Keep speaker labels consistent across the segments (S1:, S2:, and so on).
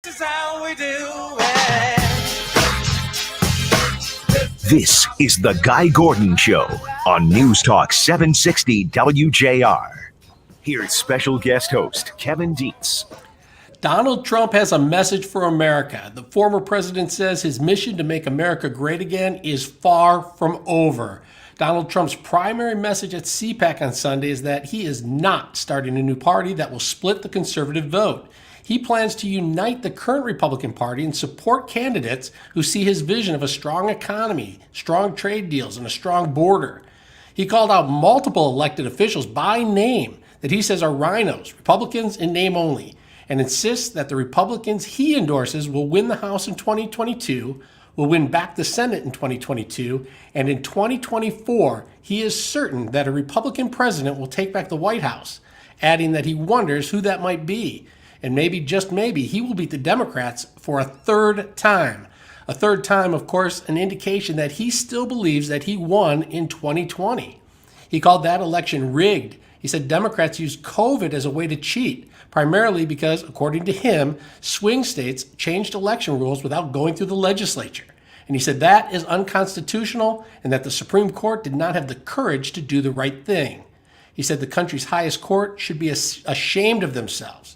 S1: This is how we do it.
S2: This is the Guy Gordon Show on News Talk 760 WJR. Here's special guest host Kevin Dietz.
S3: Donald Trump has a message for America. The former president says his mission to make America great again is far from over. Donald Trump's primary message at CPAC on Sunday is that he is not starting a new party that will split the conservative vote. He plans to unite the current Republican Party and support candidates who see his vision of a strong economy, strong trade deals, and a strong border. He called out multiple elected officials by name that he says are rhinos, Republicans in name only, and insists that the Republicans he endorses will win the House in 2022, will win back the Senate in 2022, and in 2024, he is certain that a Republican president will take back the White House, adding that he wonders who that might be. And maybe, just maybe, he will beat the Democrats for a third time. A third time, of course, an indication that he still believes that he won in 2020. He called that election rigged. He said Democrats used COVID as a way to cheat, primarily because, according to him, swing states changed election rules without going through the legislature. And he said that is unconstitutional and that the Supreme Court did not have the courage to do the right thing. He said the country's highest court should be ashamed of themselves.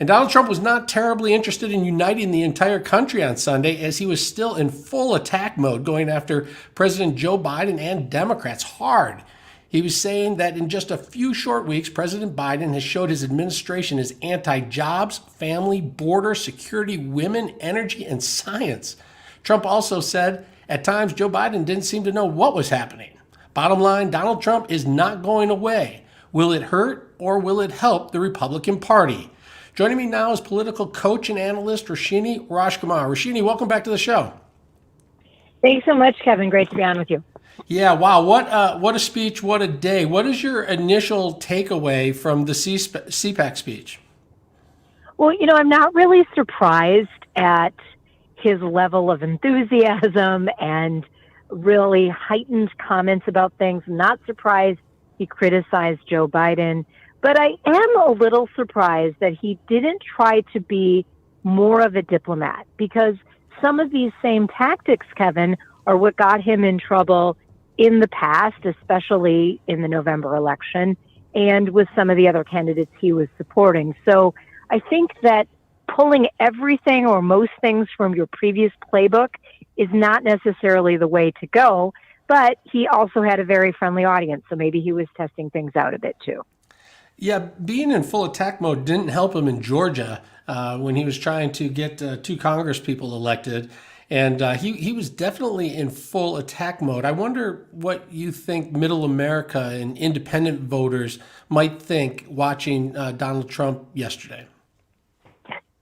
S3: And Donald Trump was not terribly interested in uniting the entire country on Sunday, as he was still in full attack mode, going after President Joe Biden and Democrats hard. He was saying that in just a few short weeks, President Biden has showed his administration is anti-jobs, family, border, security, women, energy, and science. Trump also said at times Joe Biden didn't seem to know what was happening. Bottom line, Donald Trump is not going away. Will it hurt or will it help the Republican Party? Joining me now is political coach and analyst Roshini Rashkumar. Roshini, welcome back to the show.
S4: Thanks so much, Kevin. Great to be on with you.
S3: Yeah, wow, what a speech, what a day. What is your initial takeaway from the CPAC speech?
S4: Well, I'm not really surprised at his level of enthusiasm and really heightened comments about things. I'm not surprised he criticized Joe Biden. But I am a little surprised that he didn't try to be more of a diplomat, because some of these same tactics, Kevin, are what got him in trouble in the past, especially in the November election and with some of the other candidates he was supporting. So I think that pulling everything or most things from your previous playbook is not necessarily the way to go. But he also had a very friendly audience, so maybe he was testing things out a bit too.
S3: Yeah, being in full attack mode didn't help him in Georgia when he was trying to get two Congress people elected. And he was definitely in full attack mode. I wonder what you think middle America and independent voters might think watching Donald Trump yesterday.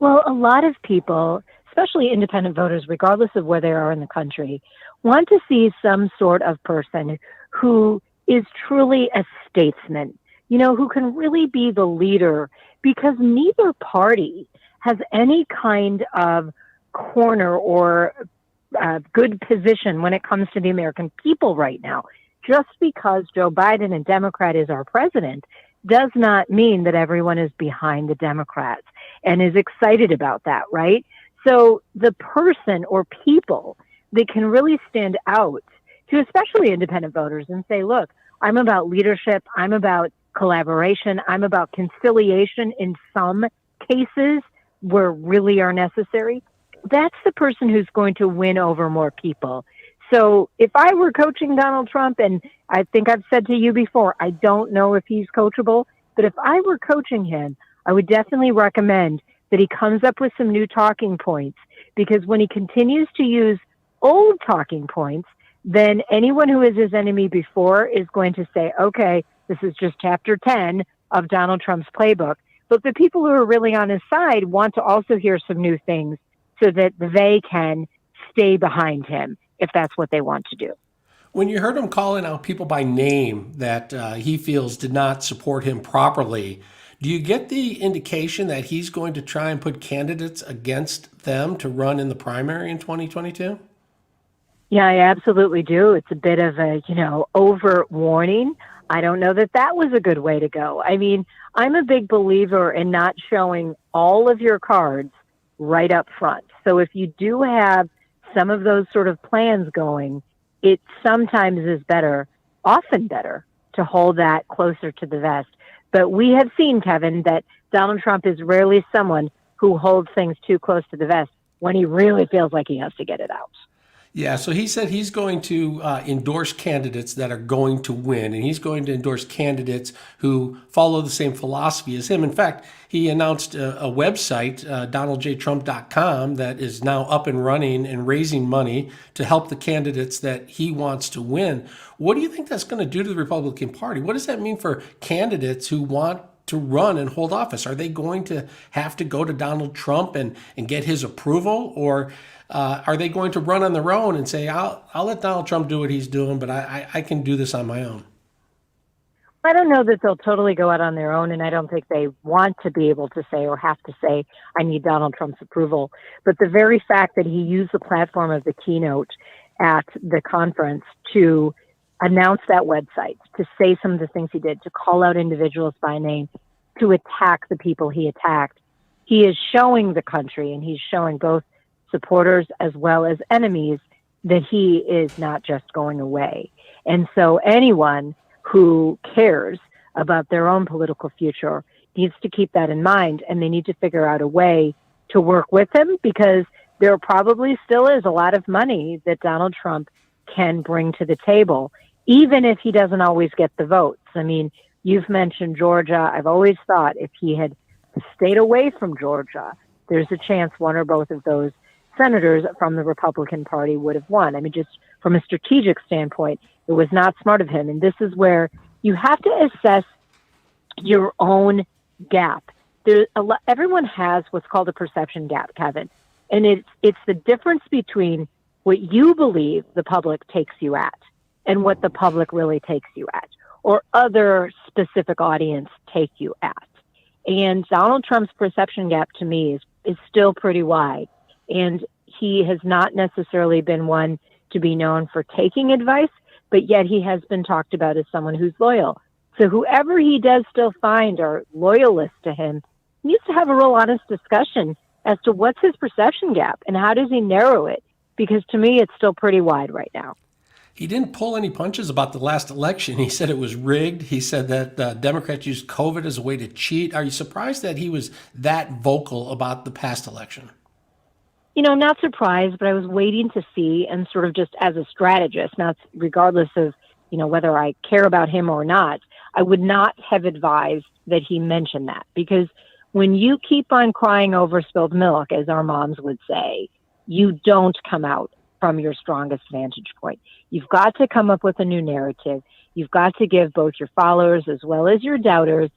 S4: Well, a lot of people, especially independent voters, regardless of where they are in the country, want to see some sort of person who is truly a statesman, who can really be the leader, because neither party has any kind of corner or good position when it comes to the American people right now. Just because Joe Biden, a Democrat, is our president does not mean that everyone is behind the Democrats and is excited about that, right? So the person or people that can really stand out to especially independent voters and say, look, I'm about leadership, I'm about collaboration, I'm about conciliation in some cases where really are necessary, that's the person who's going to win over more people. So if I were coaching Donald Trump, and I think I've said to you before, I don't know if he's coachable, but if I were coaching him, I would definitely recommend that he comes up with some new talking points, because when he continues to use old talking points, then anyone who is his enemy before is going to say, okay, this is just chapter 10 of Donald Trump's playbook. But the people who are really on his side want to also hear some new things so that they can stay behind him if that's what they want to do.
S3: When you heard him calling out people by name that he feels did not support him properly, do you get the indication that he's going to try and put candidates against them to run in the primary in 2022?
S4: Yeah, I absolutely do. It's a bit of a, overt warning. I don't know that that was a good way to go. I mean, I'm a big believer in not showing all of your cards right up front. So if you do have some of those sort of plans going, it sometimes is better, often better, to hold that closer to the vest. But we have seen, Kevin, that Donald Trump is rarely someone who holds things too close to the vest when he really feels like he has to get it out.
S3: Yeah, so he said he's going to endorse candidates that are going to win, and he's going to endorse candidates who follow the same philosophy as him. In fact, he announced a website, donaldjtrump.com, that is now up and running and raising money to help the candidates that he wants to win. What do you think that's going to do to the Republican Party? What does that mean for candidates who want to run and hold office? Are they going to have to go to Donald Trump and get his approval, or are they going to run on their own and say, I'll let Donald Trump do what he's doing, but I can do this on my own?
S4: I don't know that they'll totally go out on their own, and I don't think they want to be able to say or have to say, I need Donald Trump's approval. But the very fact that he used the platform of the keynote at the conference to announce that website, to say some of the things he did, to call out individuals by name, to attack the people he attacked, he is showing the country, and he's showing both supporters as well as enemies, that he is not just going away. And so anyone who cares about their own political future needs to keep that in mind, and they need to figure out a way to work with him, because there probably still is a lot of money that Donald Trump can bring to the table, even if he doesn't always get the votes. I mean, you've mentioned Georgia. I've always thought if he had stayed away from Georgia, there's a chance one or both of those senators from the Republican Party would have won. I mean, just from a strategic standpoint, it was not smart of him. And this is where you have to assess your own gap. Everyone has what's called a perception gap, Kevin. And it's the difference between what you believe the public takes you at and what the public really takes you at, or other specific audience take you at. And Donald Trump's perception gap, to me, is still pretty wide. And he has not necessarily been one to be known for taking advice, but yet he has been talked about as someone who's loyal. So whoever he does still find are loyalists to him needs to have a real honest discussion as to what's his perception gap and how does he narrow it? Because to me, it's still pretty wide right now.
S3: He didn't pull any punches about the last election. He said it was rigged. He said that Democrats used COVID as a way to cheat. Are you surprised that he was that vocal about the past election?
S4: You know, not surprised, but I was waiting to see, and sort of just as a strategist, not regardless of, you know, whether I care about him or not, I would not have advised that he mentioned that, because when you keep on crying over spilled milk, as our moms would say, you don't come out from your strongest vantage point. You've got to come up with a new narrative. You've got to give both your followers as well as your doubters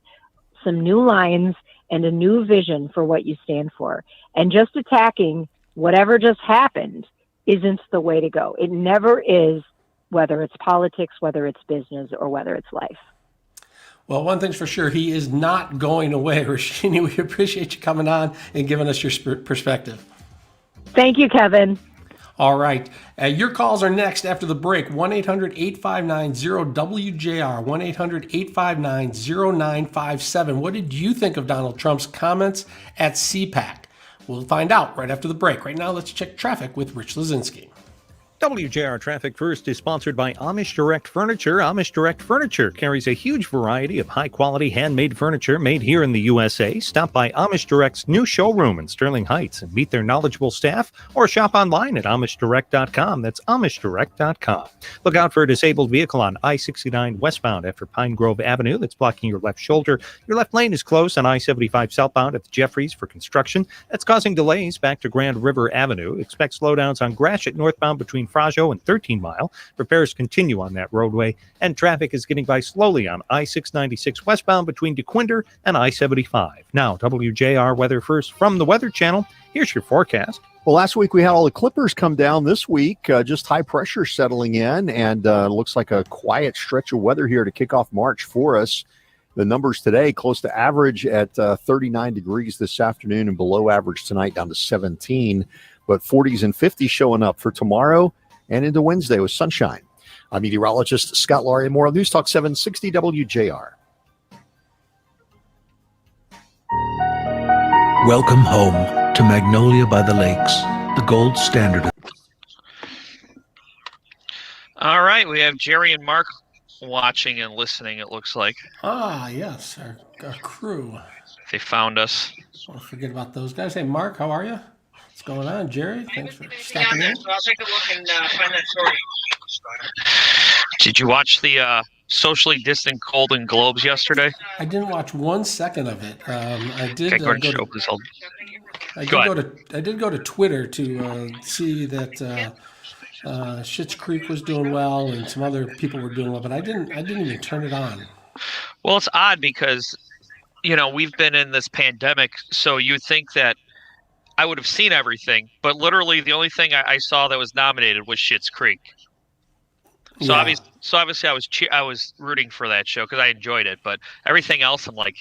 S4: some new lines and a new vision for what you stand for. And just attacking whatever just happened isn't the way to go. It never is, whether it's politics, whether it's business, or whether it's life.
S3: Well, one thing's for sure, he is not going away. Roshini, we appreciate you coming on and giving us your perspective.
S4: Thank you, Kevin.
S3: All right. Your calls are next after the break. 1-800-859-0WJR, 1-800-859-0957. What did you think of Donald Trump's comments at CPAC? We'll find out right after the break. Right now, let's check traffic with Rich Lazinski.
S5: WJR Traffic First is sponsored by Amish Direct Furniture. Amish Direct Furniture carries a huge variety of high-quality handmade furniture made here in the USA. Stop by Amish Direct's new showroom in Sterling Heights and meet their knowledgeable staff, or shop online at AmishDirect.com. That's AmishDirect.com. Look out for a disabled vehicle on I-69 westbound after Pine Grove Avenue that's blocking your left shoulder. Your left lane is closed on I-75 southbound at the Jeffries for construction. That's causing delays back to Grand River Avenue. Expect slowdowns on Gratiot northbound between Frajo and 13 Mile. Repairs continue on that roadway, and traffic is getting by slowly on I-696 westbound between DeQuinder and I-75. Now, WJR Weather First from the Weather Channel. Here's your forecast.
S6: Well, last week we had all the clippers come down. This week, just high pressure settling in, and looks like a quiet stretch of weather here to kick off March for us. The numbers today close to average at 39 degrees this afternoon, and below average tonight down to 17. But 40s and 50s showing up for tomorrow and into Wednesday with sunshine. I'm meteorologist Scott Laurie. More on News Talk 760 WJR.
S7: Welcome home. to Magnolia by the Lakes, the gold standard.
S8: All right, we have Jerry and Mark watching and listening, it looks like.
S3: Ah, yes, our crew.
S8: They found us.
S3: Don't forget about those guys. Hey, Mark, how are you? What's going on, Jerry? Thanks for stopping in.
S9: So I'll take a look and find that story.
S8: Did you watch the socially distant Golden Globes yesterday?
S3: I didn't watch 1 second of it. I did
S8: Okay, go ahead and show, please.
S3: I did go to Twitter to see that Schitt's Creek was doing well and some other people were doing well, but I didn't even turn it on.
S8: Well, it's odd because, we've been in this pandemic, so you'd think that I would have seen everything, but literally the only thing I saw that was nominated was Schitt's Creek. So obviously I was rooting for that show because I enjoyed it, but everything else I'm like,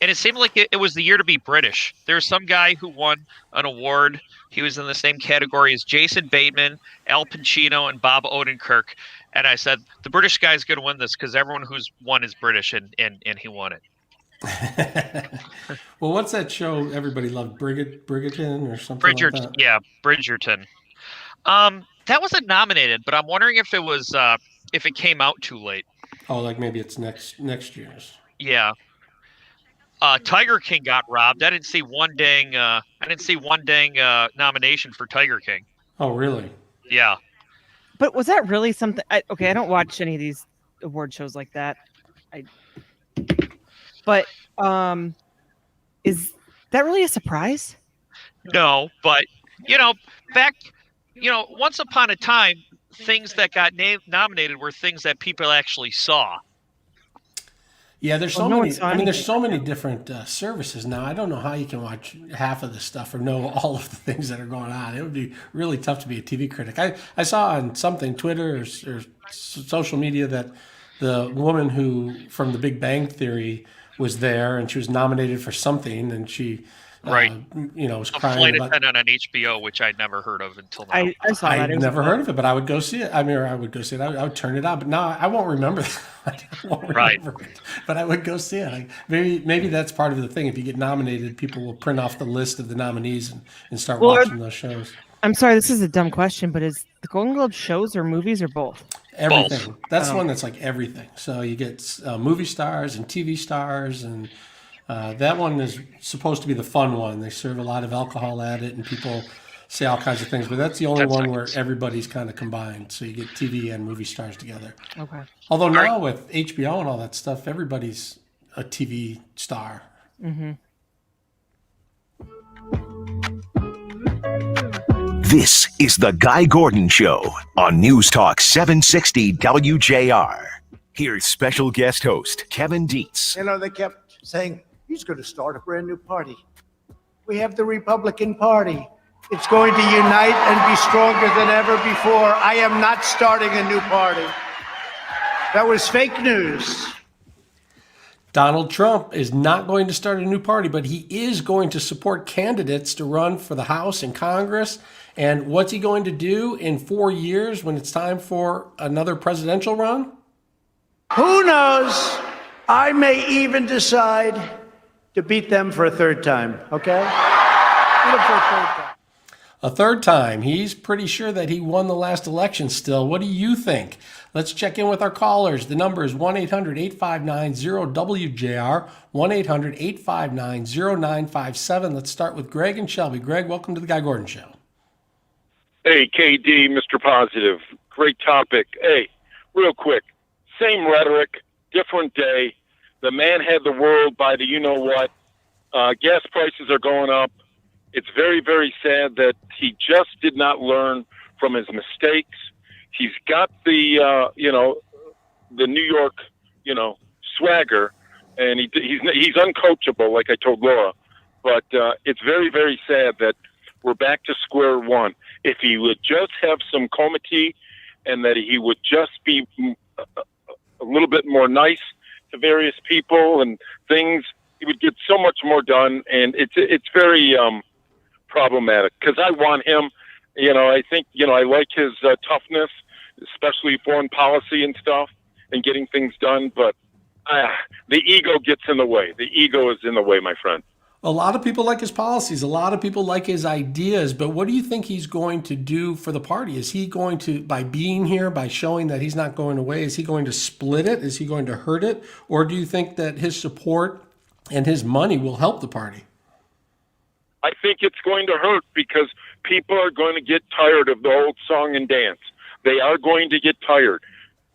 S8: and it seemed like it was the year to be British. There's some guy who won an award. He was in the same category as Jason Bateman, Al Pacino, and Bob Odenkirk. And I said, the British guy's going to win this because everyone who's won is British, and he won it.
S3: Well, what's that show everybody loved? Bridgerton or something like that?
S8: Yeah, Bridgerton. That wasn't nominated, but I'm wondering if it was if it came out too late.
S3: Oh, like maybe it's next year's.
S8: Yeah. Tiger King got robbed. I didn't see one dang nomination for Tiger King.
S3: Oh, really?
S8: Yeah.
S10: But was that really something? I don't watch any of these award shows like that. But is that really a surprise?
S8: No, but once upon a time, things that got nominated were things that people actually saw.
S3: Yeah, there's so many. I mean, there's so many different services now. I don't know how you can watch half of this stuff or know all of the things that are going on. It would be really tough to be a TV critic. I saw on something, Twitter or social media, that the woman who from The Big Bang Theory was there and she was nominated for something, and she was crying
S8: Flight
S3: about
S8: Attendant on HBO, which I'd never heard of until now.
S10: I saw that.
S3: I'd never heard of it, but I would go see it. I would go see it. I would turn it on, but now I won't remember that. I won't remember it, but I would go see it. Maybe that's part of the thing. If you get nominated, people will print off the list of the nominees and start watching those shows.
S10: I'm sorry, this is a dumb question, but is the Golden Globe shows or movies or both?
S3: Everything. Both. That's one that's like everything. So you get movie stars and TV stars, and that one is supposed to be the fun one. They serve a lot of alcohol at it, and people say all kinds of things. But that's the only one where everybody's kind of combined. So you get TV and movie stars together.
S10: Okay.
S3: Although now with HBO and all that stuff, everybody's a TV star.
S10: Mm-hmm.
S2: This is the Guy Gordon Show on News Talk 760 WJR. Here's special guest host Kevin Dietz.
S11: They kept saying, he's going to start a brand new party. We have the Republican Party. It's going to unite and be stronger than ever before. I am not starting a new party. That was fake news.
S3: Donald Trump is not going to start a new party, but he is going to support candidates to run for the House and Congress. And what's he going to do in 4 years when it's time for another presidential run?
S11: Who knows? I may even decide to beat them for a third time, okay? Beat them for a third time.
S3: A third time. He's pretty sure that he won the last election still. What do you think? Let's check in with our callers. The number is 1-800-859-0WJR, 1-800-859-0957. Let's start with Greg and Shelby. Greg, welcome to the Guy Gordon Show.
S12: Hey, KD, Mr. Positive. Great topic. Hey, real quick. Same rhetoric, different day. The man had the world by the you-know-what. Gas prices are going up. It's very, very sad that he just did not learn from his mistakes. He's got the, the New York, swagger, and he's uncoachable, like I told Laura. But it's very, very sad that we're back to square one. If he would just have some comity and that he would just be a little bit more nice to various people and things, he would get so much more done. And it's very problematic because I want him. I think I like his toughness, especially foreign policy and stuff, and getting things done. But the ego gets in the way. The ego is in the way, my friend.
S3: A lot of people like his policies. A lot of people like his ideas. But what do you think he's going to do for the party? Is he going to, by being here, by showing that he's not going away, is he going to split it? Is he going to hurt it? Or do you think that his support and his money will help the party?
S12: I think it's going to hurt because people are going to get tired of the old song and dance. They are going to get tired.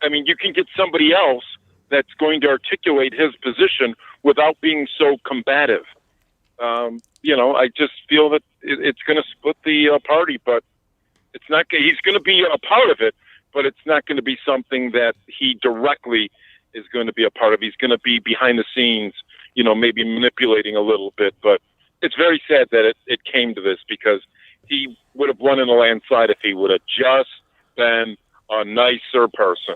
S12: I mean, you can get somebody else that's going to articulate his position without being so combative. I just feel that it's going to split the party, but it's not. He's going to be a part of it, but it's not going to be something that he directly is going to be a part of. He's going to be behind the scenes, maybe manipulating a little bit. But it's very sad that it came to this, because he would have won in a landslide if he would have just been a nicer person.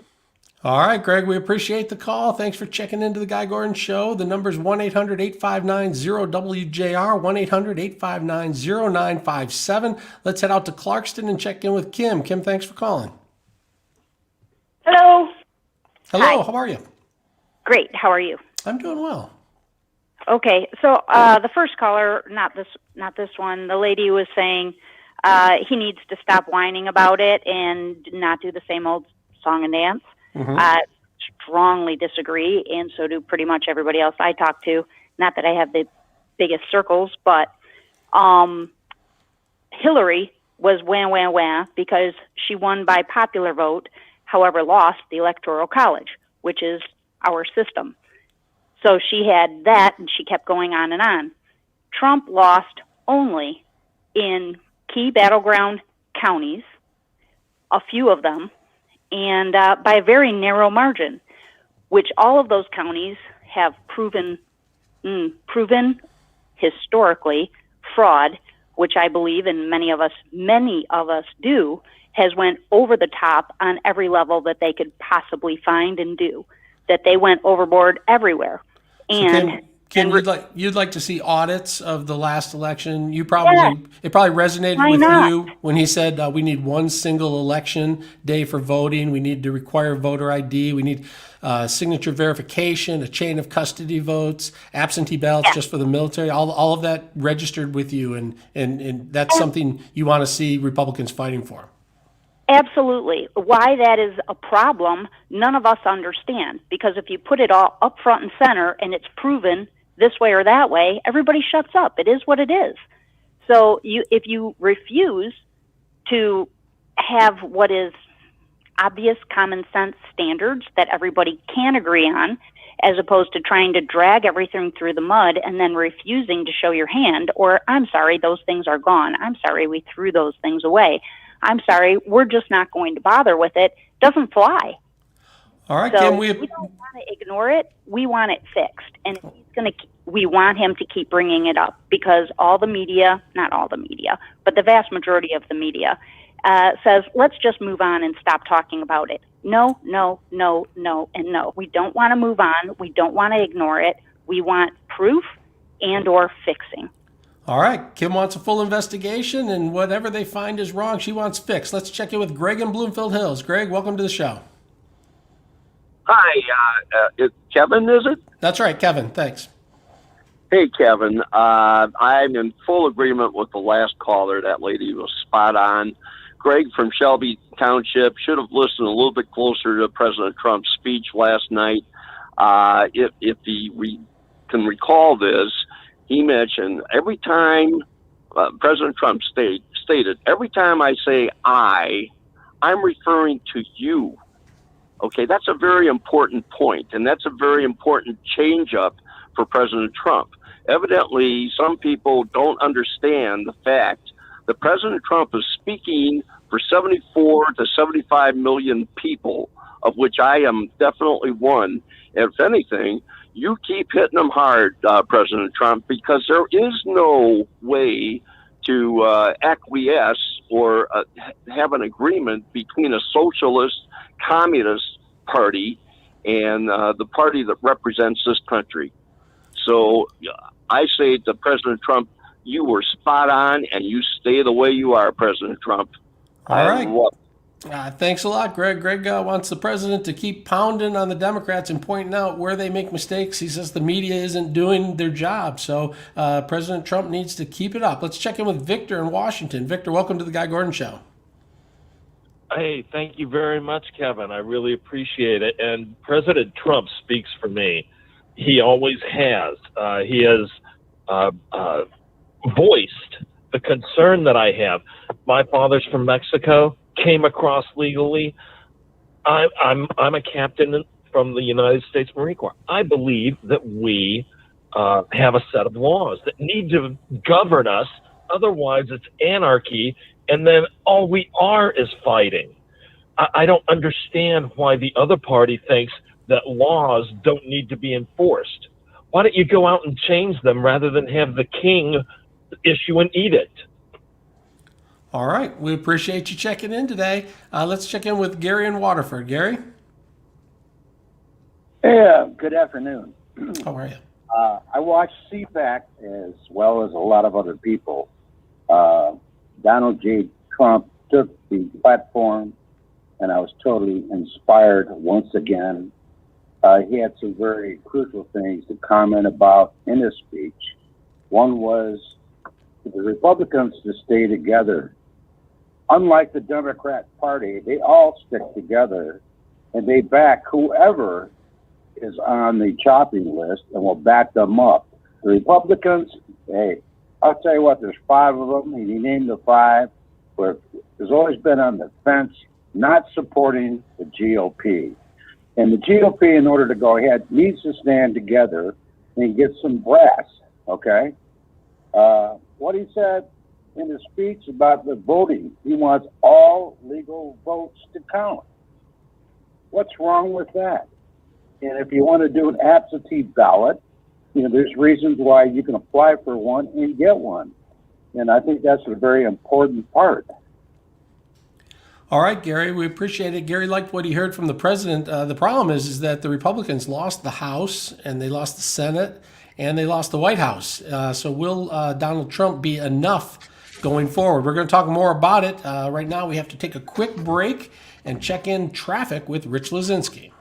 S3: All right, Greg, we appreciate the call. Thanks for checking into the Guy Gordon Show. The number's 1-800-859-0WJR, 1-800-859-0957. Let's head out to Clarkston and check in with Kim. Kim, thanks for calling.
S13: Hello.
S3: Hello,
S13: Hi.
S3: How are you?
S13: Great. How are you?
S3: I'm doing well.
S13: Okay, so the first caller, not this one, the lady was saying he needs to stop whining about it and not do the same old song and dance.
S3: Mm-hmm.
S13: Strongly disagree, and so do pretty much everybody else I talk to. Not that I have the biggest circles, but Hillary was wah because she won by popular vote, however lost the Electoral College, which is our system. So she had that, and she kept going on and on. Trump lost only in key battleground counties, a few of them, and by a very narrow margin, which all of those counties have proven historically fraud, which I believe, and many of us do, has went over the top on every level that they could possibly find and do, that they went overboard everywhere. And
S3: Kim, you'd like to see audits of the last election. It probably resonated with you when he said we need one single election day for voting. We need to require voter ID. We need signature verification, a chain of custody votes, absentee ballots just for the military. All of that registered with you, and that's something you want to see Republicans fighting for.
S13: Absolutely. Why that is a problem, none of us understand. Because if you put it all up front and center and it's proven this way or that way, everybody shuts up. It is what it is. So if you refuse to have what is obvious common sense standards that everybody can agree on, as opposed to trying to drag everything through the mud and then refusing to show your hand, or I'm sorry, those things are gone. I'm sorry, we threw those things away. I'm sorry, we're just not going to bother with it, doesn't fly.
S3: All right,
S13: so
S3: Kim,
S13: we don't want to ignore it. We want it fixed. And if he's we want him to keep bringing it up, because all the media, not all the media, but the vast majority of the media says, let's just move on and stop talking about it. No, no, no, no, and no. We don't want to move on. We don't want to ignore it. We want proof and or fixing.
S3: All right. Kim wants a full investigation, and whatever they find is wrong, she wants fixed. Let's check in with Greg in Bloomfield Hills. Greg, welcome to the show.
S14: Hi, it's Kevin, is it?
S3: That's right, Kevin. Thanks.
S14: Hey, Kevin. I'm in full agreement with the last caller. That lady was spot on. Greg from Shelby Township should have listened a little bit closer to President Trump's speech last night. If he can recall this, he mentioned every time President Trump stated, every time I say I'm referring to you. Okay, that's a very important point, and that's a very important change-up for President Trump. Evidently, some people don't understand the fact that President Trump is speaking for 74 to 75 million people, of which I am definitely one. And if anything, you keep hitting them hard, President Trump, because there is no way to acquiesce or have an agreement between a socialist, communist party and the party that represents this country. So I say to President Trump, you were spot on, and you stay the way you are, President Trump.
S3: All right. Thanks a lot, Greg. Greg wants the president to keep pounding on the Democrats and pointing out where they make mistakes. He says the media isn't doing their job. So President Trump needs to keep it up. Let's check in with Victor in Washington. Victor, welcome to the Guy Gordon Show.
S15: Hey, thank you very much, Kevin. I really appreciate it. And President Trump speaks for me. He always has. He has voiced the concern that I have. My father's from Mexico, came across legally. I'm a captain from the United States Marine Corps. I believe that we have a set of laws that need to govern us. Otherwise, it's anarchy, and then all we are is fighting. I don't understand why the other party thinks that laws don't need to be enforced. Why don't you go out and change them rather than have the king issue an edict?
S3: All right. We appreciate you checking in today. Let's check in with Gary in Waterford. Gary?
S16: Yeah, good afternoon.
S3: How are you?
S16: I watched CPAC as well as a lot of other people. Donald J. Trump took the platform, and I was totally inspired once again. He had some very crucial things to comment about in his speech. One was for the Republicans to stay together. Unlike the Democrat Party, they all stick together, and they back whoever is on the chopping list and will back them up. The Republicans, hey, I'll tell you what, there's 5 of them, and he named the 5, but there's always been on the fence, not supporting the GOP. And the GOP, in order to go ahead, needs to stand together and get some brass, okay? What he said in his speech about the voting, he wants all legal votes to count. What's wrong with that? And if you want to do an absentee ballot, there's reasons why you can apply for one and get one. And I think that's a very important part.
S3: All right, Gary, we appreciate it. Gary liked what he heard from the president. The problem is that the Republicans lost the House, and they lost the Senate, and they lost the White House. So will Donald Trump be enough going forward? We're going to talk more about it. Right now, we have to take a quick break and check in traffic with Rich Lazinski.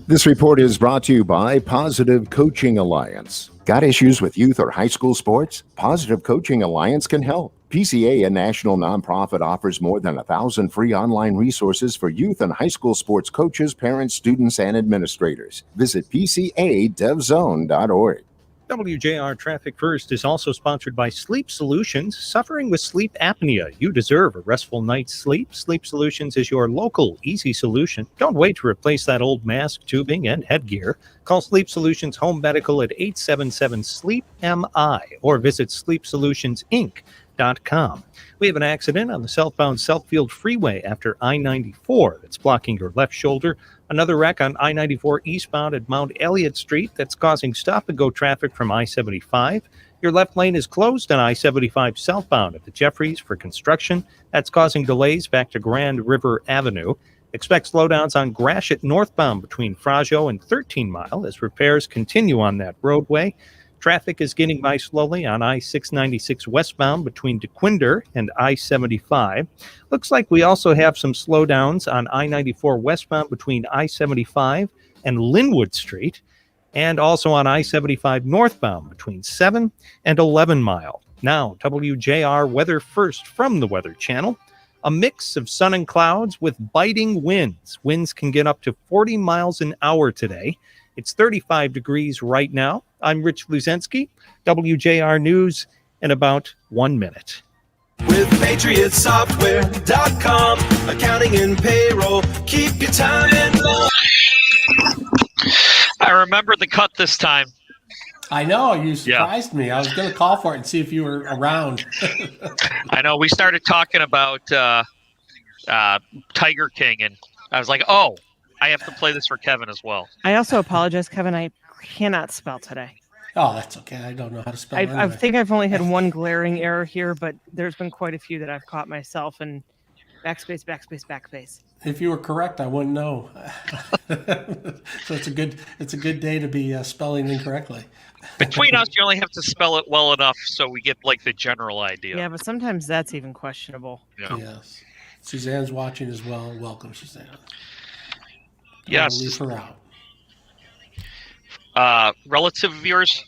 S2: This report is brought to you by Positive Coaching Alliance. Got issues with youth or high school sports? Positive Coaching Alliance can help. PCA, a national nonprofit, offers more than 1,000 free online resources for youth and high school sports coaches, parents, students, and administrators. Visit PCADevZone.org.
S5: WJR Traffic First is also sponsored by Sleep Solutions. Suffering with sleep apnea, you deserve a restful night's sleep. Sleep Solutions is your local, easy solution. Don't wait to replace that old mask, tubing, and headgear. Call Sleep Solutions Home Medical at 877-SLEEP-MI or visit sleepsolutionsinc.com. We have an accident on the southbound Southfield Freeway after I-94 that's blocking your left shoulder. Another wreck on I-94 eastbound at Mount Elliott Street that's causing stop-and-go traffic from I-75. Your left lane is closed on I-75 southbound at the Jeffries for construction. That's causing delays back to Grand River Avenue. Expect slowdowns on Gratiot northbound between Frajo and 13 Mile as repairs continue on that roadway. Traffic is getting by slowly on I-696 westbound between DeQuinder and I-75. Looks like we also have some slowdowns on I-94 westbound between I-75 and Linwood Street, and also on I-75 northbound between 7 and 11 Mile. Now, WJR weather first from the Weather Channel. A mix of sun and clouds with biting winds. Winds can get up to 40 miles an hour today. It's 35 degrees right now. I'm Rich Lazinski, WJR News in about 1 minute.
S1: With PatriotSoftware.com, accounting and payroll, keep your time in line.
S8: I remember the cut this time.
S3: I know, you surprised me. I was going to call for it and see if you were around.
S8: I know, we started talking about Tiger King, and I was like, oh, I have to play this for Kevin as well.
S10: I also apologize, Kevin. I cannot spell today.
S3: Oh, that's okay. I don't know how to spell it.
S10: I think I've only had one glaring error here, but there's been quite a few that I've caught myself, and backspace, backspace, backspace.
S3: If you were correct, I wouldn't know. So it's a good day to be spelling incorrectly.
S8: Between us, you only have to spell it well enough so we get like the general idea.
S10: Yeah, but sometimes that's even questionable.
S8: Yeah.
S3: Yes. Suzanne's watching as well. Welcome, Suzanne.
S8: Yes.
S3: I'll leave her out.
S8: Relative of yours?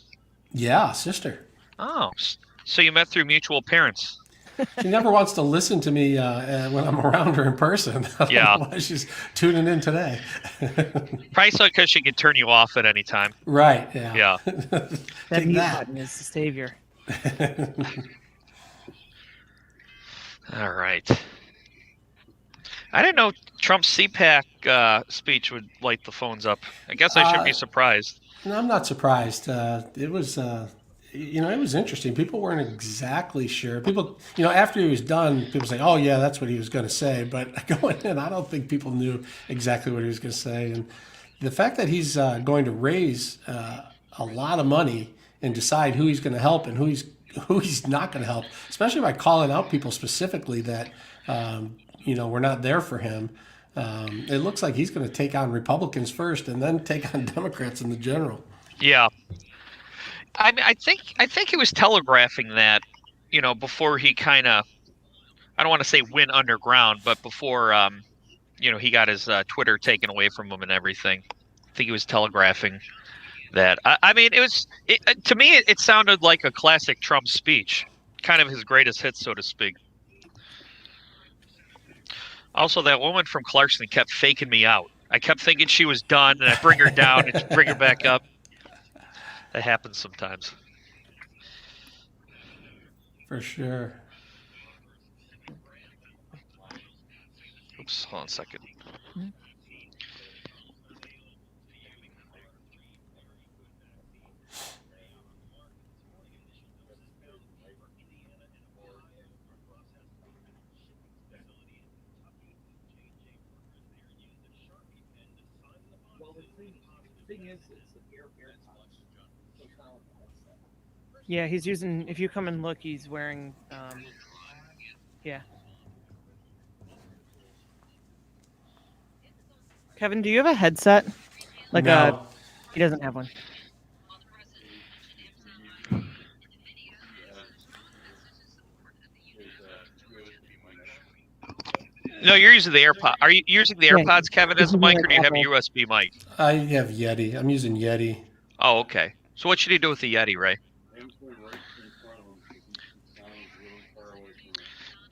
S3: Yeah, sister.
S8: Oh, so you met through mutual parents.
S3: She never wants to listen to me when I'm around her in person. I don't know why she's tuning in today.
S8: Probably so because she could turn you off at any time.
S3: Right, yeah.
S8: Yeah.
S10: That mute button is the savior.
S8: All right. I didn't know Trump's CPAC speech would light the phones up. I guess I should be surprised.
S3: No, I'm not surprised. It was, it was interesting. People weren't exactly sure. People, after he was done, people say, "Oh yeah, that's what he was going to say." But going in, I don't think people knew exactly what he was going to say. And the fact that he's going to raise a lot of money and decide who he's going to help and who he's not going to help, especially by calling out people specifically that we're not there for him. It looks like he's going to take on Republicans first and then take on Democrats in the general.
S8: Yeah. I think he was telegraphing that, before he kind of, I don't want to say went underground, but before, he got his Twitter taken away from him and everything. I think he was telegraphing that. To me, it sounded like a classic Trump speech, kind of his greatest hit, so to speak. Also, that woman from Clarkston kept faking me out. I kept thinking she was done, and I'd bring her down and bring her back up. That happens sometimes.
S3: For sure.
S8: Oops, hold on a second.
S10: Yeah, he's using. If you come and look, he's wearing. Yeah. Kevin, do you have a headset?
S3: No.
S10: He doesn't have one.
S8: No, you're using the AirPod. Are you using the AirPods, Kevin, as a mic, or do you have a USB mic?
S3: I have Yeti. I'm using Yeti.
S8: Oh, okay. So what should he do with the Yeti, Ray?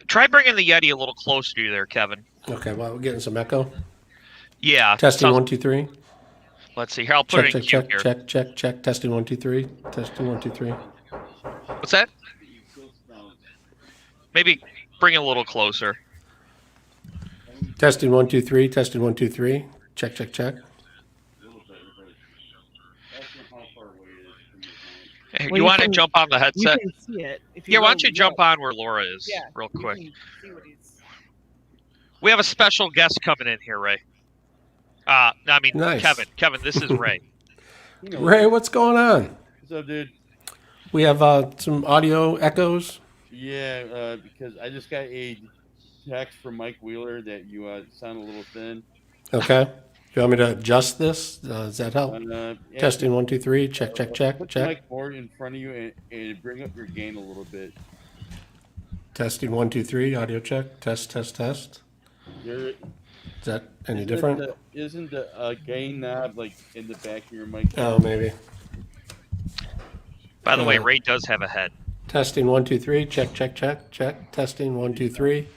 S8: Try bringing the Yeti a little closer to you there, Kevin.
S3: Okay, well, we're getting some echo.
S8: Yeah.
S3: Testing 1 2 3.
S8: Let's see. Here, I'll put it in queue here.
S3: Check. Testing 1 2 3. Testing 1 2 3.
S8: What's that? Maybe bring it a little closer.
S3: Testing 1 2 3. Testing 1 2 3. Check.
S8: Hey, you want to jump on the headset?
S10: You can see it.
S8: Yeah, why don't you jump on where Laura is real quick? We have a special guest coming in here, Ray.
S3: Nice.
S8: Kevin, this is Ray.
S3: Ray, what's going on?
S17: What's up, dude?
S3: We have some audio echoes.
S17: Yeah, because I just got a text from Mike Wheeler that you sound a little thin.
S3: Okay. Do you want me to adjust this? Does that help? Testing 1 2 3. Check.
S17: Put the mic more in front of you and bring up your gain a little bit.
S3: Testing 1 2 3. Audio check. Test. Is that any different?
S17: Isn't the gain knob like in the back of your mic?
S3: Oh, maybe.
S8: By the way, Ray does have a head.
S3: Testing 1 2 3. Check. Testing 1 2 3.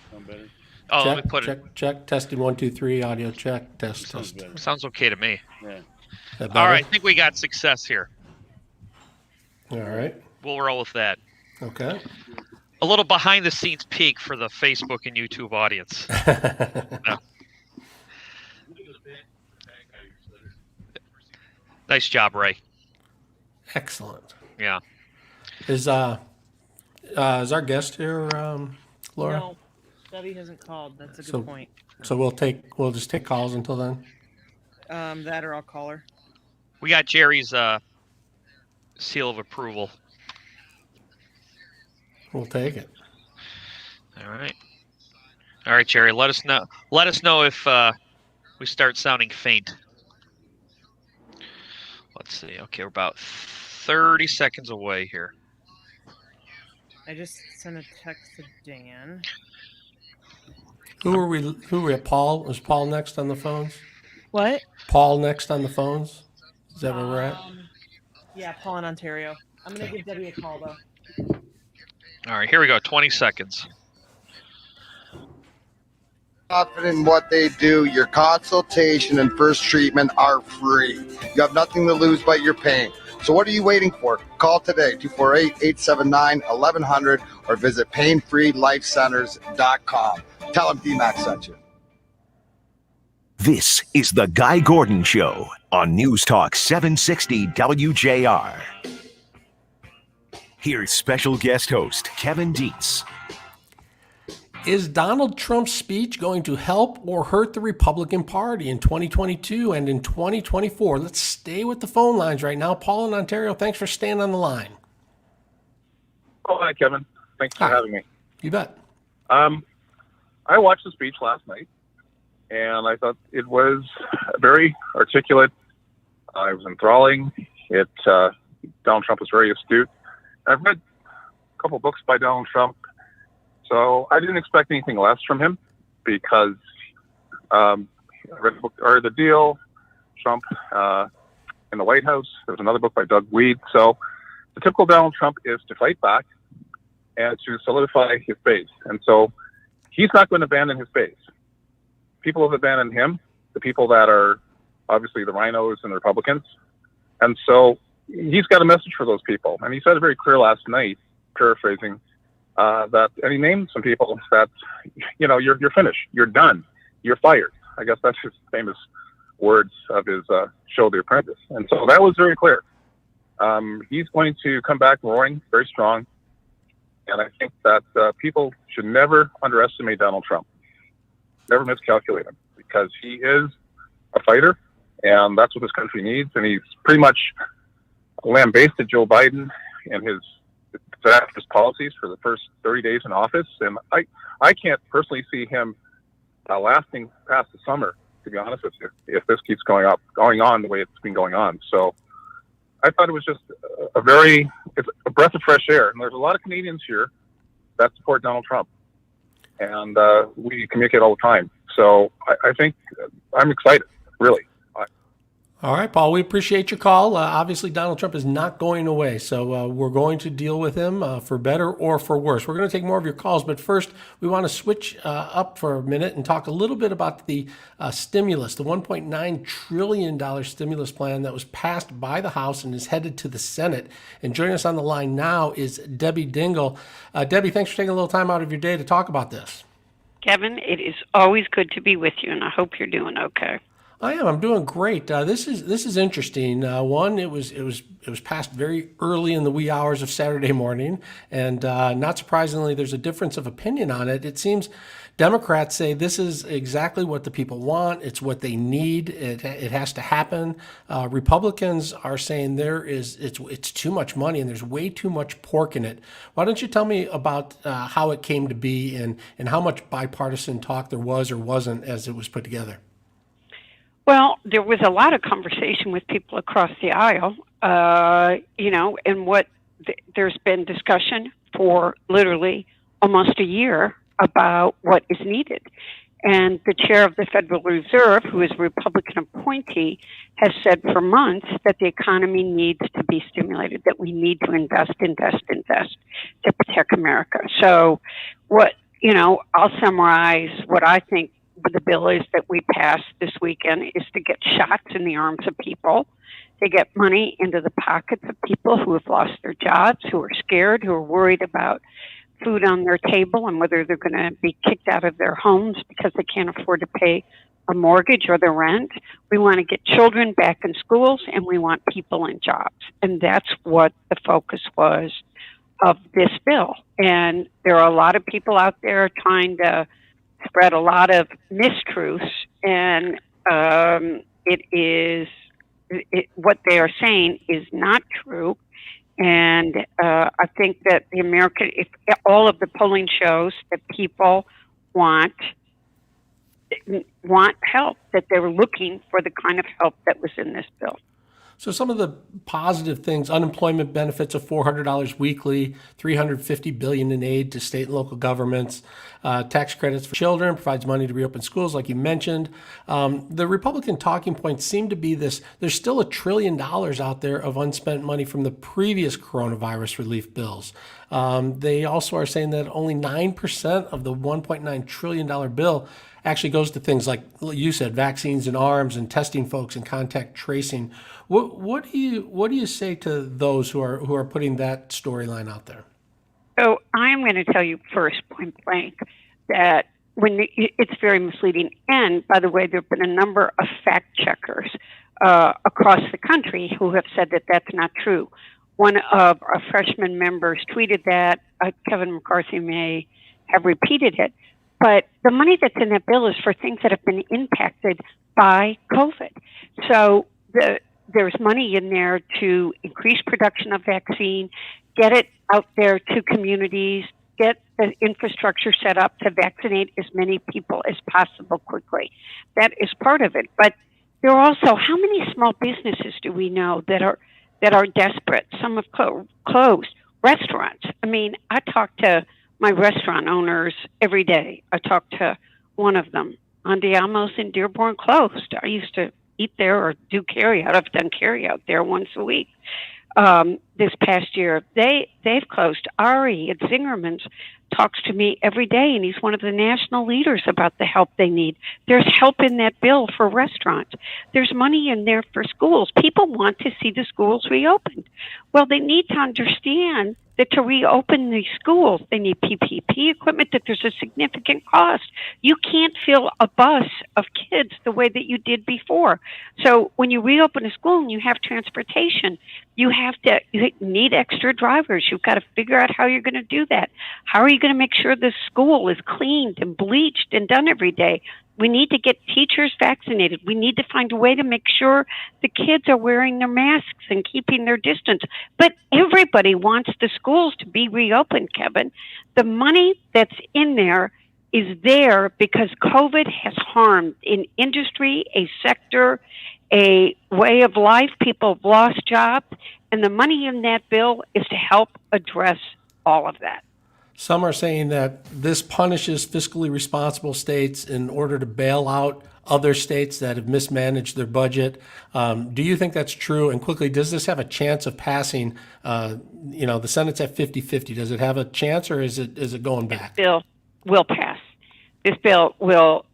S8: Oh,
S3: check,
S8: let me put it.
S3: Check. Testing 1 2 3. Audio check. Test.
S8: Sounds okay to me.
S17: Yeah.
S8: All right, I think we got success here.
S3: All right.
S8: We'll roll with that.
S3: Okay.
S8: A little behind the scenes peek for the Facebook and YouTube audience. No. Nice job, Ray.
S3: Excellent.
S8: Yeah.
S3: Is our guest here, Laura?
S10: No, Debbie hasn't called. That's a good point.
S3: So we'll just take calls until then.
S10: That or I'll call her.
S8: We got Jerry's seal of approval.
S3: We'll take it.
S8: All right, Jerry. Let us know. Let us know if we start sounding faint. Let's see. Okay, we're about 30 seconds away here.
S10: I just sent a text to Dan.
S3: Who were we at? Paul? Was Paul next on the phones?
S10: What?
S3: Paul next on the phones? Is that where we're at?
S10: Yeah, Paul in Ontario. I'm going to give Debbie a call, though.
S8: All right, here we go. 20 seconds.
S18: Confident in what they do. Your consultation and first treatment are free. You have nothing to lose but your pain. So what are you waiting for? Call today, 248-879-1100, or visit painfreelifecenters.com. Tell them DMAX sent you.
S19: This is The Guy Gordon Show on News Talk 760 WJR. Here's special guest host Kevin Dietz.
S3: Is Donald Trump's speech going to help or hurt the Republican Party in 2022 and in 2024? Let's stay with the phone lines right now. Paul in Ontario, thanks for staying on the line.
S20: Oh, hi, Kevin. Thanks for having me.
S3: You bet.
S20: I watched the speech last night, and I thought it was very articulate. It was enthralling. Donald Trump was very astute. I've read a couple books by Donald Trump, so I didn't expect anything less from him because I read the book, or The Deal, Trump in the White House. There was another book by Doug Weed. So the typical Donald Trump is to fight back and to solidify his base. And so he's not going to abandon his base. People have abandoned him, the people that are obviously the rhinos and the Republicans. And so he's got a message for those people. And he said it very clear last night, paraphrasing, and he named some people that, you're finished, you're done, you're fired. I guess that's his famous words of his show, The Apprentice. And so that was very clear. He's going to come back roaring, very strong. And I think that people should never underestimate Donald Trump. Never miscalculate him, because he is a fighter, and that's what this country needs. And he's pretty much lambasted Joe Biden and his policies for the first 30 days in office. And I can't personally see him lasting past the summer, to be honest with you, if this keeps going on the way it's been going on. So I thought it was just it's a breath of fresh air. And there's a lot of Canadians here that support Donald Trump. And we communicate all the time. So I think I'm excited, really.
S3: All right, Paul, we appreciate your call. Obviously, Donald Trump is not going away, so we're going to deal with him for better or for worse. We're going to take more of your calls, but first, we want to switch up for a minute and talk a little bit about the stimulus, the $1.9 trillion stimulus plan that was passed by the House and is headed to the Senate. And joining us on the line now is Debbie Dingell. Debbie, thanks for taking a little time out of your day to talk about this.
S21: Kevin, it is always good to be with you, and I hope you're doing okay.
S3: I am. I'm doing great. This is interesting. One, it was passed very early in the wee hours of Saturday morning, and not surprisingly, there's a difference of opinion on it. It seems Democrats say this is exactly what the people want. It's what they need. It has to happen. Republicans are saying it's too much money and there's way too much pork in it. Why don't you tell me about how it came to be and how much bipartisan talk there was or wasn't as it was put together?
S21: Well, there was a lot of conversation with people across the aisle, and there's been discussion for literally almost a year about what is needed. And the chair of the Federal Reserve, who is a Republican appointee, has said for months that the economy needs to be stimulated, that we need to invest to protect America. So I'll summarize what I think the bill is that we passed this weekend is to get shots in the arms of people, to get money into the pockets of people who have lost their jobs, who are scared, who are worried about food on their table and whether they're going to be kicked out of their homes because they can't afford to pay a mortgage or the rent. We want to get children back in schools, and we want people in jobs. And that's what the focus was of this bill. And there are a lot of people out there trying to spread a lot of mistruths, and what they are saying is not true. And I think that if all of the polling shows that people want help, that they were looking for the kind of help that was in this bill.
S3: So some of the positive things: unemployment benefits of $400 weekly, $350 billion in aid to state and local governments, tax credits for children, provides money to reopen schools, like you mentioned. The Republican talking points seem to be this: there's still $1 trillion out there of unspent money from the previous coronavirus relief bills. They also are saying that only 9% of the $1.9 trillion bill actually goes to things like you said, vaccines and arms and testing folks and contact tracing. What do you say to those who are putting that storyline out there?
S21: So I'm going to tell you first, point blank, that it's very misleading. And by the way, there have been a number of fact checkers across the country who have said that that's not true. One of our freshman members tweeted that. Kevin McCarthy may have repeated it. But the money that's in that bill is for things that have been impacted by COVID. So there's money in there to increase production of vaccine, get it out there to communities, get the infrastructure set up to vaccinate as many people as possible quickly. That is part of it. But there are also, how many small businesses do we know that are desperate? Some have closed. Restaurants. I mean, I talk to my restaurant owners every day. I talk to one of them. Andiamo's in Dearborn closed. I used to eat there or do carryout. I've done carryout there once a week. This past year, they've closed. Ari at Zingerman's talks to me every day, and he's one of the national leaders about the help they need. There's help in that bill for restaurants. There's money in there for schools. People want to see the schools reopened. Well, they need to understand that to reopen these schools, they need PPE equipment, that there's a significant cost. You can't fill a bus of kids the way that you did before. So when you reopen a school and you have transportation, you need extra drivers. You've got to figure out how you're going to do that. How are you going to make sure the school is cleaned and bleached and done every day? We need to get teachers vaccinated. We need to find a way to make sure the kids are wearing their masks and keeping their distance. But everybody wants the schools to be reopened, Kevin. The money that's in there is there because COVID has harmed an industry, a sector, a way of life. People have lost jobs, and the money in that bill is to help address all of that.
S3: Some are saying that this punishes fiscally responsible states in order to bail out other states that have mismanaged their budget. Do you think that's true? And quickly, does this have a chance of passing? The Senate's at 50-50. Does it have a chance, or is it going back?
S21: This bill will pass. This bill will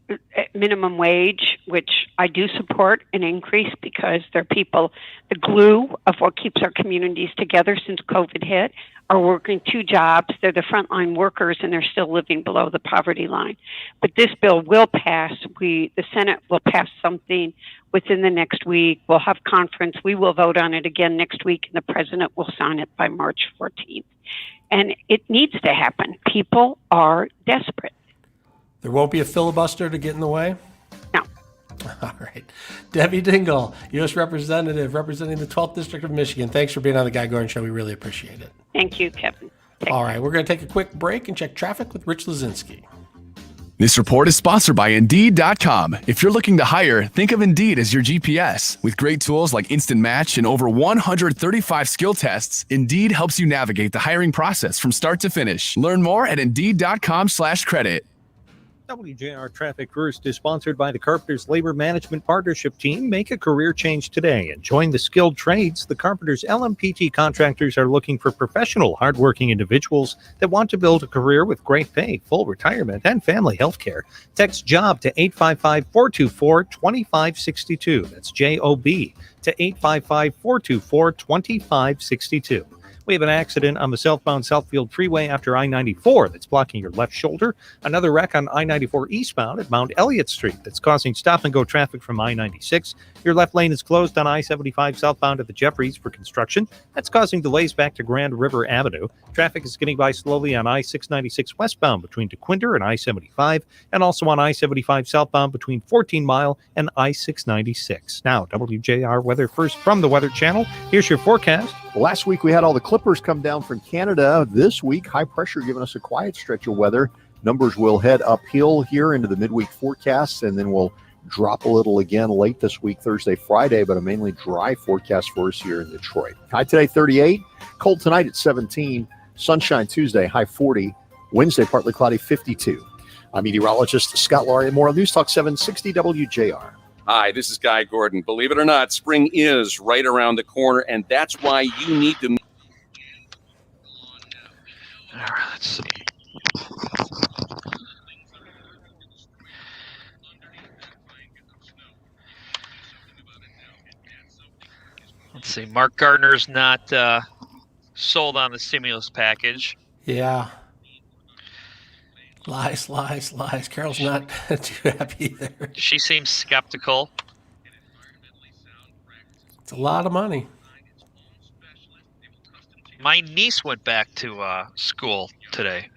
S21: minimum wage, which I do support, an increase because they're people, the glue of what keeps our communities together since COVID hit, are working 2 jobs. They're the frontline workers, and they're still living below the poverty line. But this bill will pass. The Senate will pass something within the next week. We'll have conference. We will vote on it again next week, and the president will sign it by March 14th. And it needs to happen. People are desperate.
S3: There won't be a filibuster to get in the way?
S21: No.
S3: All right. Debbie Dingell, U.S. Representative representing the 12th District of Michigan. Thanks for being on the Guy Gordon Show. We really appreciate it.
S21: Thank you, Kevin.
S3: All right. We're going to take a quick break and check traffic with Rich Lazinski.
S4: This report is sponsored by Indeed.com. If you're looking to hire, think of Indeed as your GPS. With great tools like Instant Match and over 135 skill tests, Indeed helps you navigate the hiring process from start to finish. Learn more at Indeed.com/credit.
S5: WJR Traffic First is sponsored by the Carpenters Labor Management Partnership Team. Make a career change today and join the skilled trades. The Carpenters LMPT contractors are looking for professional, hardworking individuals that want to build a career with great pay, full retirement, and family health care. Text JOB to 855-424-2562. That's JOB to 855-424-2562. We have an accident on the southbound Southfield Freeway after I-94 that's blocking your left shoulder. Another wreck on I-94 eastbound at Mount Elliott Street that's causing stop-and-go traffic from I-96. Your left lane is closed on I-75 southbound at the Jeffries for construction. That's causing delays back to Grand River Avenue. Traffic is getting by slowly on I-696 westbound between DeQuinder and I-75, and also on I-75 southbound between 14 Mile and I-696. Now, WJR Weather First from the Weather Channel. Here's your forecast.
S6: Last week, we had all the Clippers come down from Canada. This week, high pressure giving us a quiet stretch of weather. Numbers will head uphill here into the midweek forecasts, and then we'll drop a little again late this week, Thursday, Friday, but a mainly dry forecast for us here in Detroit. High today, 38. Cold tonight at 17. Sunshine Tuesday, high 40. Wednesday, partly cloudy, 52. I'm meteorologist Scott Laurie. More on News Talk 760 WJR.
S7: Hi, this is Guy Gordon. Believe it or not, spring is right around the corner, and that's why you need to...
S8: All right, let's see. Let's see. Mark Gardner's not sold on the stimulus package.
S3: Yeah. Lies. Carol's not too happy there.
S8: She seems skeptical.
S3: It's a lot of money.
S8: My niece went back to school today.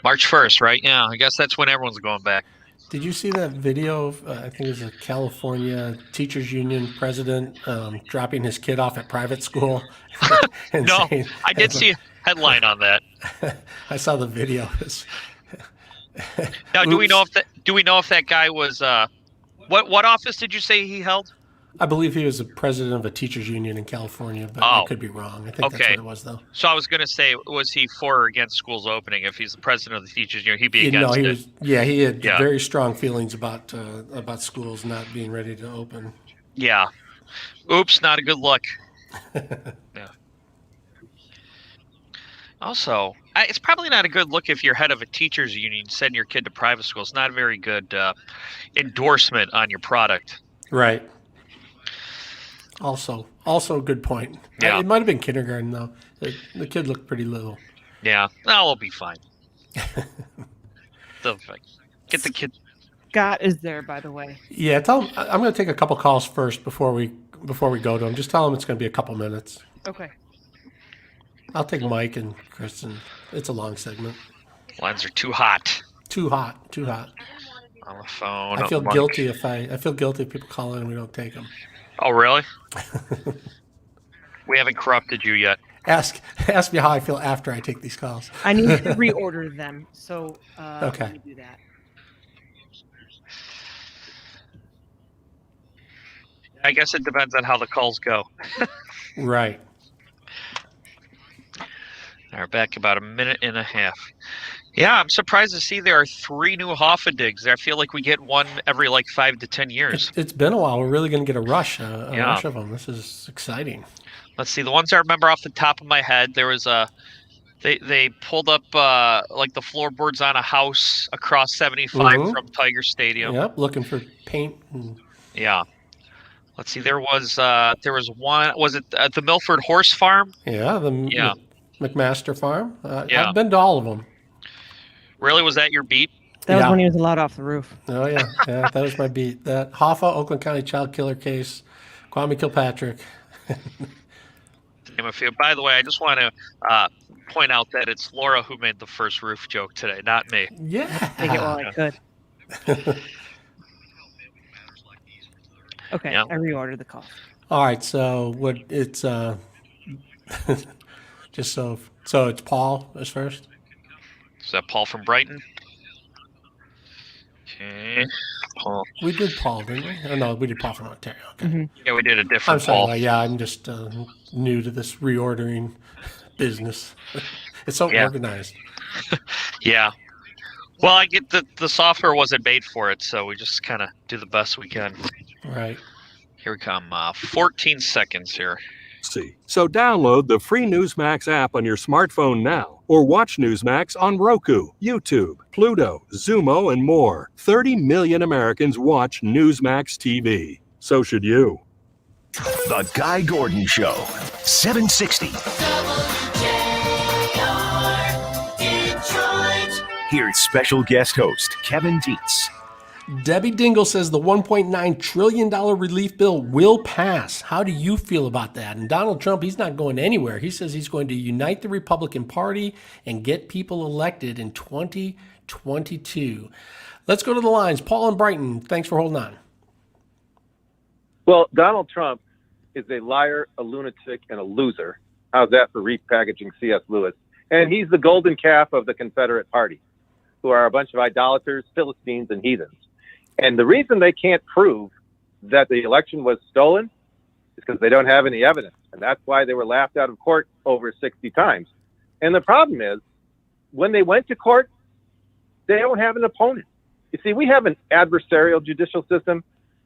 S8: March 1st, right? Yeah, I guess that's when everyone's going back.
S3: Did you see that video of, I think it was a California Teachers Union president dropping his kid off at private school?
S8: No, I did see a headline on that.
S3: I saw the video.
S8: Now, do we know if that guy was what office did you say he held?
S3: I believe he was the president of a teachers union in California, but I could be wrong. I think that's what it was, though.
S8: So I was going to say, was he for or against schools opening? If he's the president of the teachers union, he'd be against it.
S3: He had very strong feelings about schools not being ready to open.
S8: Yeah. Oops, not a good look. Yeah. Also, it's probably not a good look if you're head of a teachers union, send your kid to private school. It's not a very good endorsement on your product.
S3: Right. Also a good point.
S8: Yeah.
S3: It might have been kindergarten, though. The kid looked pretty little.
S8: Yeah. No, we'll be fine. Get the kid.
S10: Scott is there, by the way.
S3: Yeah, tell him I'm going to take a couple calls first before we go to him. Just tell him it's going to be a couple minutes.
S10: Okay.
S3: I'll take Mike and Kris, and it's a long segment.
S8: Lines are too hot.
S3: Too hot.
S8: On the phone.
S3: I feel guilty if people call in and we don't take them.
S8: Oh, really? We haven't corrupted you yet.
S3: Ask me how I feel after I take these calls.
S10: I need to reorder them, so
S3: okay.
S10: Let me do that.
S8: I guess it depends on how the calls go.
S3: Right.
S8: We're back about a minute and a half. Yeah, I'm surprised to see there are 3 new Hoffa digs. I feel like we get one every 5 to 10 years.
S3: It's been a while. We're really going to get a rush of them. This is exciting.
S8: Let's see. The ones I remember off the top of my head, there was they pulled up the floorboards on a house across 75 from Tiger Stadium.
S3: Yep, looking for paint.
S8: Yeah. Let's see. There was one. Was it at the Milford Horse Farm?
S3: Yeah, McMaster Farm.
S8: Yeah.
S3: I've been to all of them.
S8: Really? Was that your beat?
S10: That was when he was allowed off the roof.
S3: Oh, yeah. That was my beat. That Hoffa, Oakland County child killer case, Kwame Kilpatrick.
S8: By the way, I just want to point out that it's Laura who made the first roof joke today, not me.
S3: Yeah.
S10: Take it while I could. Okay, I reordered the call.
S3: All right, so it's just so it's Paul is first.
S8: Is that Paul from Brighton? Okay, Paul.
S3: We did Paul, didn't we? Oh, no, we did Paul from Ontario. Okay.
S10: Mm-hmm.
S8: Yeah, we did a different
S3: I'm sorry,
S8: Paul.
S3: Yeah, I'm just new to this reordering business. It's so organized.
S8: Yeah. Well, I get the software wasn't made for it, so we just kind of do the best we can.
S3: Right.
S8: Here we come. 14 seconds here.
S22: So download the free Newsmax app on your smartphone now, or watch Newsmax on Roku, YouTube, Pluto, Zumo, and more. 30 million Americans watch Newsmax TV. So should you.
S19: The Guy Gordon Show, 760. Here's special guest host Kevin Dietz.
S3: Debbie Dingell says the $1.9 trillion relief bill will pass. How do you feel about that? And Donald Trump, he's not going anywhere. He says he's going to unite the Republican Party and get people elected in 2022. Let's go to the lines. Paul and Brighton, thanks for holding on.
S23: Well, Donald Trump is a liar, a lunatic, and a loser. How's that for repackaging C.S. Lewis? And he's the golden calf of the Confederate Party, who are a bunch of idolaters, Philistines, and heathens. And the reason they can't prove that the election was stolen is because they don't have any evidence. And that's why they were laughed out of court over 60 times. And the problem is, when they went to court, they don't have an opponent. You see, we have an adversarial judicial system.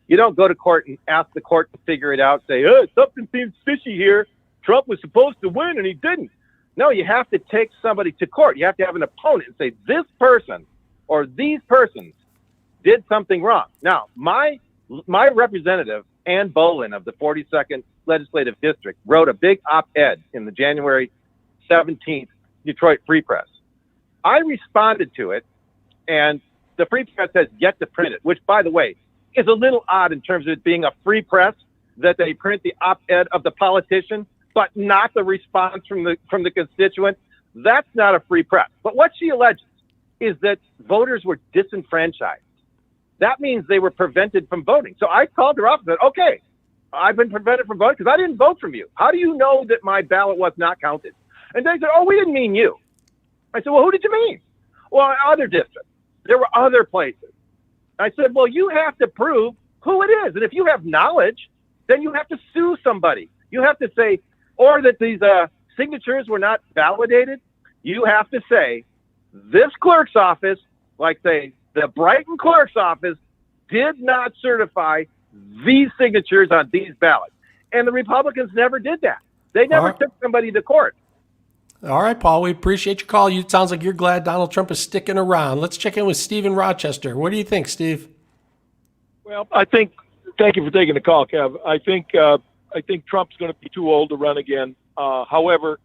S23: You don't go to court and ask the court to figure it out, say, oh, something seems fishy here. Trump was supposed to win and he didn't. No, you have to take somebody to court. You have to have an opponent and say, this person or these persons did something wrong. Now, my representative, Ann Bolin of the 42nd Legislative District, wrote a big op-ed in the January 17th Detroit Free Press. I responded to it, and the Free Press has yet to print it, which, by the way, is a little odd in terms of it being a free press, that they print the op-ed of the politician, but not the response from the constituent. That's not a free press. But what she alleges is that voters were disenfranchised. That means they were prevented from voting. So I called her up and said, okay, I've been prevented from voting because I didn't vote from you. How do you know that my ballot was not counted? And they said, oh, we didn't mean you. I said, well, who did you mean? Well, other districts. There were other places. I said, well, you have to prove who it is. And if you have knowledge, then you have to sue somebody. You have to say, or that these signatures were not validated. You have to say, this clerk's office, like say the Brighton clerk's office, did not certify these signatures on these ballots. And the Republicans never did that. They never took somebody to court.
S3: All right, Paul, we appreciate your call. It sounds like you're glad Donald Trump is sticking around. Let's check in with Steve in Rochester. What do you think, Steve?
S9: Well, thank you for taking the call, Kev. I think Trump's going to be too old to run again. However,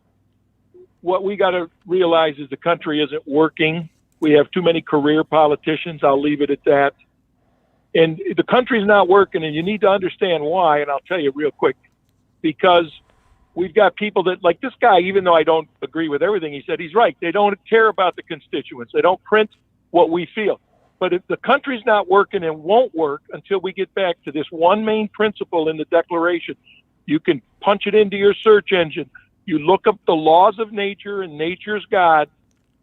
S9: what we got to realize is the country isn't working. We have too many career politicians. I'll leave it at that. And the country's not working, and you need to understand why, and I'll tell you real quick. Because we've got people that, like this guy, even though I don't agree with everything he said, he's right. They don't care about the constituents. They don't print what we feel. But if the country's not working and won't work until we get back to this one main principle in the Declaration, you can punch it into your search engine. You look up the laws of nature and nature's God,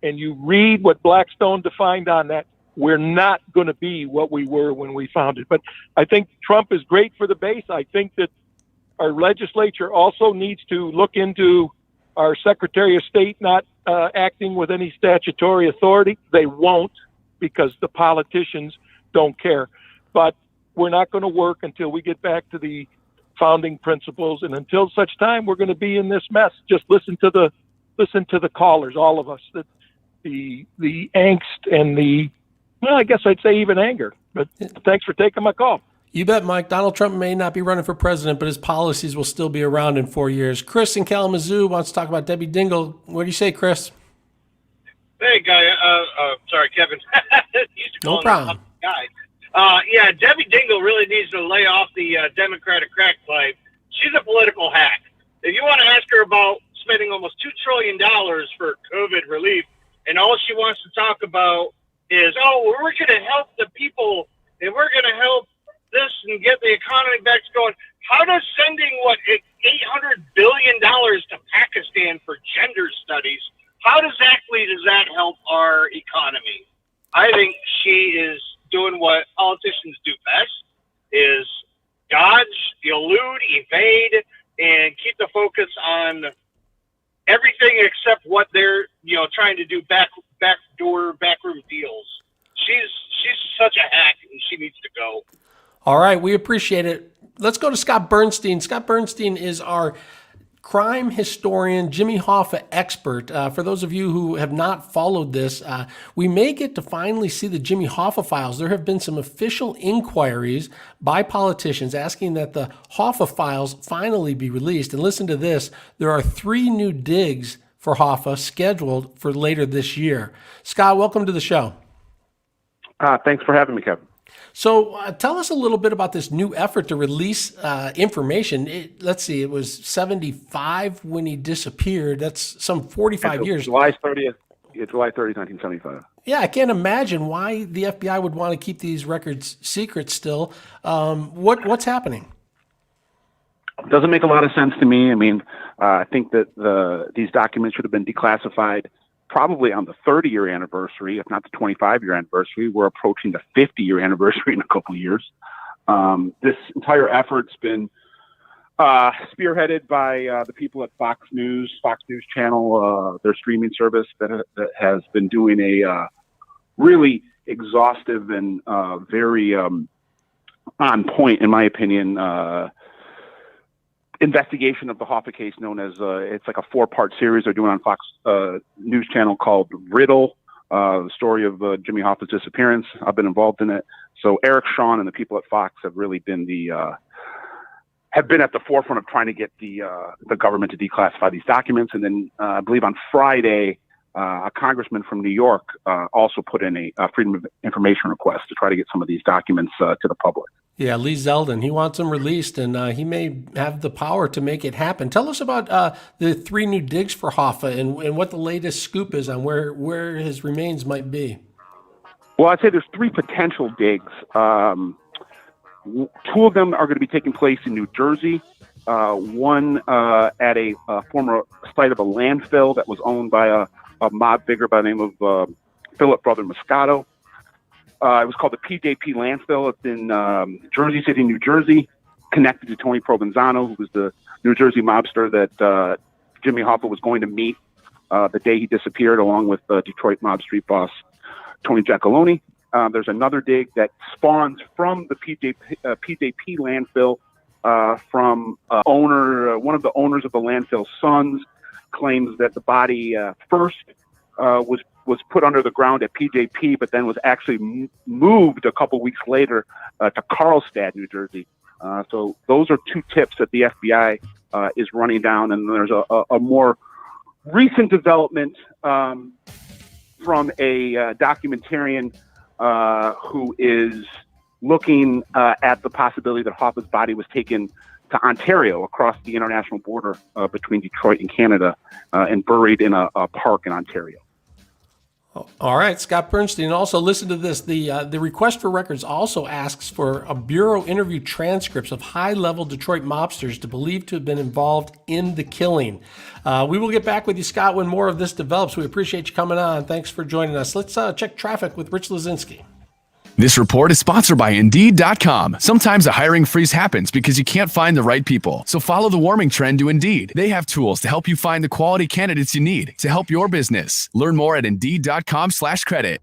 S9: and you read what Blackstone defined on that. We're not going to be what we were when we founded. But I think Trump is great for the base. I think that our legislature also needs to look into our Secretary of State not acting with any statutory authority. They won't, because the politicians don't care. But we're not going to work until we get back to the founding principles, and until such time, we're going to be in this mess. Just listen to the callers, all of us. The angst and I guess I'd say even anger. But thanks for taking my call.
S3: You bet, Mike. Donald Trump may not be running for president, but his policies will still be around in 4 years. Kris in Kalamazoo wants to talk about Debbie Dingell. What do you say, Kris?
S11: Hey, guy. Sorry, Kevin.
S3: No problem.
S11: Guy. Yeah, Debbie Dingell really needs to lay off the Democratic crack pipe. She's a political hack. If you want to ask her about spending almost $2 trillion for COVID relief, and all she wants to talk about is, we're going to help the people, and we're going to help this and get the economy back going. How does sending, $800 billion to Pakistan for gender studies, how exactly does that help our economy? I think she is doing what politicians do best, is dodge, elude, evade, and keep the focus on everything except what they're trying to do backroom deals. She's such a hack, and she needs to go.
S3: All right, we appreciate it. Let's go to Scott Burnstein. Scott Burnstein is our crime historian, Jimmy Hoffa expert. For those of you who have not followed this, we may get to finally see the Jimmy Hoffa files. There have been some official inquiries by politicians asking that the Hoffa files finally be released. And listen to this, there are 3 new digs for Hoffa scheduled for later this year. Scott, welcome to the show.
S12: Thanks for having me, Kevin.
S3: So tell us a little bit about this new effort to release information. Let's see, it was 75 when he disappeared. That's some 45 years.
S12: July 30th, 1975.
S3: Yeah, I can't imagine why the FBI would want to keep these records secret still. What's happening?
S12: It doesn't make a lot of sense to me. I mean, I think that these documents should have been declassified probably on the 30-year anniversary, if not the 25-year anniversary. We're approaching the 50-year anniversary in a couple of years. This entire effort's been spearheaded by the people at Fox News Channel, their streaming service that has been doing a really exhaustive and very on point, in my opinion, investigation of the Hoffa case, known as it's like a 4-part series they're doing on Fox News Channel called Riddle, the story of Jimmy Hoffa's disappearance. I've been involved in it. So Eric Shawn and the people at Fox have really been have been at the forefront of trying to get the government to declassify these documents. And then I believe on Friday, a congressman from New York also put in a Freedom of Information request to try to get some of these documents to the public.
S3: Yeah, Lee Zeldin, he wants them released, and he may have the power to make it happen. Tell us about the 3 new digs for Hoffa and what the latest scoop is on where his remains might be.
S12: Well, I'd say there's 3 potential digs. 2 of them are going to be taking place in New Jersey. One at a former site of a landfill that was owned by a mob figure by the name of Philip Brother Moscato. It was called the PJP landfill. It's in Jersey City, New Jersey, connected to Tony Provenzano, who was the New Jersey mobster that Jimmy Hoffa was going to meet the day he disappeared, along with Detroit mob street boss Tony Giacalone. There's another dig that spawns from the PJP landfill from one of the owners of the landfill's sons claims that the body first was put under the ground at PJP, but then was actually moved a couple weeks later to Carlstadt, New Jersey. So those are 2 tips that the FBI is running down. And there's a more recent development from a documentarian who is looking at the possibility that Hoffa's body was taken to Ontario, across the international border between Detroit and Canada, and buried in a park in Ontario.
S3: All right, Scott Burnstein. Also, listen to this. The request for records also asks for a Bureau interview transcripts of high-level Detroit mobsters to believe to have been involved in the killing. We will get back with you, Scott, when more of this develops. We appreciate you coming on. Thanks for joining us. Let's check traffic with Rich Lazinski.
S4: This report is sponsored by Indeed.com. Sometimes a hiring freeze happens because you can't find the right people. So follow the warming trend to Indeed. They have tools to help you find the quality candidates you need to help your business. Learn more at Indeed.com/credit.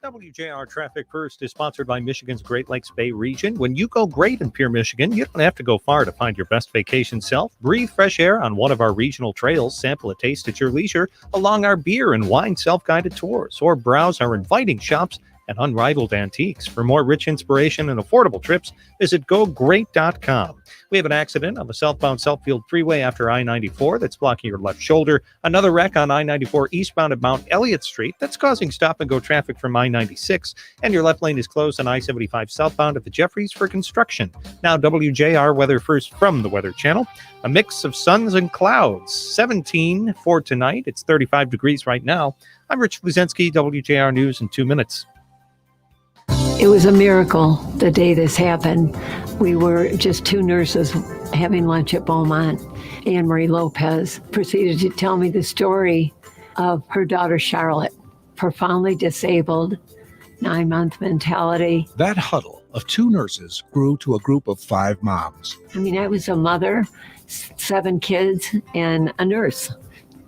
S5: WJR Traffic First is sponsored by Michigan's Great Lakes Bay region. When you go great in Pure, Michigan, you don't have to go far to find your best vacation self. Breathe fresh air on one of our regional trails, sample a taste at your leisure along our beer and wine self-guided tours, or browse our inviting shops and unrivaled antiques. For more rich inspiration and affordable trips, visit GoGreat.com. We have an accident on the southbound Southfield Freeway after I-94 that's blocking your left shoulder. Another wreck on I-94 eastbound at Mount Elliott Street that's causing stop-and-go traffic from I-96. And your left lane is closed on I-75 southbound at the Jeffries for construction. Now WJR weather first from the Weather Channel. A mix of suns and clouds. 17 for tonight. It's 35 degrees right now. I'm Rich Luzinski, WJR News in 2 minutes.
S13: It was a miracle the day this happened. We were just 2 nurses having lunch at Beaumont. Anne Marie Lopez proceeded to tell me the story of her daughter Charlotte, profoundly disabled, 9-month mentality.
S14: That huddle of 2 nurses grew to a group of 5 moms.
S13: I mean, I was a mother, 7 kids, and a nurse.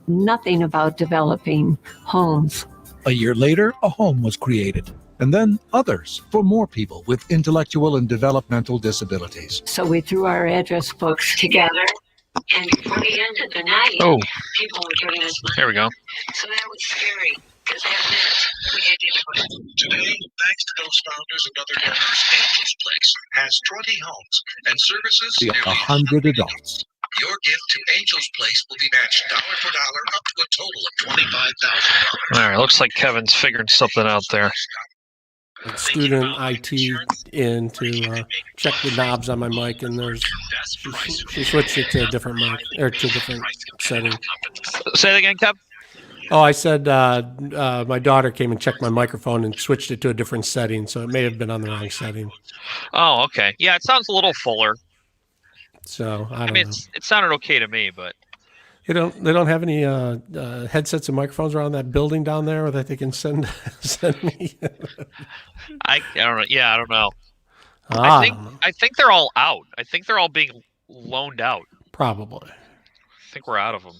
S13: Nothing about developing homes.
S14: A year later, a home was created. And then others for more people with intellectual and developmental disabilities.
S13: So we threw our address books together, and before the end of the night, people were giving us money.
S8: There we go.
S13: So that was scary, because that meant we had to do it.
S15: Today, thanks to those founders and other donors, Angel's Place has 20 homes and services.
S14: 100 adults.
S15: Your gift to Angel's Place will be matched dollar for dollar up to a total of $25,000.
S8: All right, looks like Kevin's figuring something out there.
S3: Student IT in to check the knobs on my mic, and she switched it to a different mic, or to a different setting.
S8: Say that again, Kev.
S3: Oh, I said my daughter came and checked my microphone and switched it to a different setting, so it may have been on the wrong setting.
S8: Oh, okay. Yeah, it sounds a little fuller.
S3: So I
S8: mean,
S3: know.
S8: it sounded okay to me, but
S3: They don't have any headsets and microphones around that building down there that they can send me.
S8: I don't know. Yeah, I don't know. I think they're all out. I think they're all being loaned out.
S3: Probably.
S8: I think we're out of them.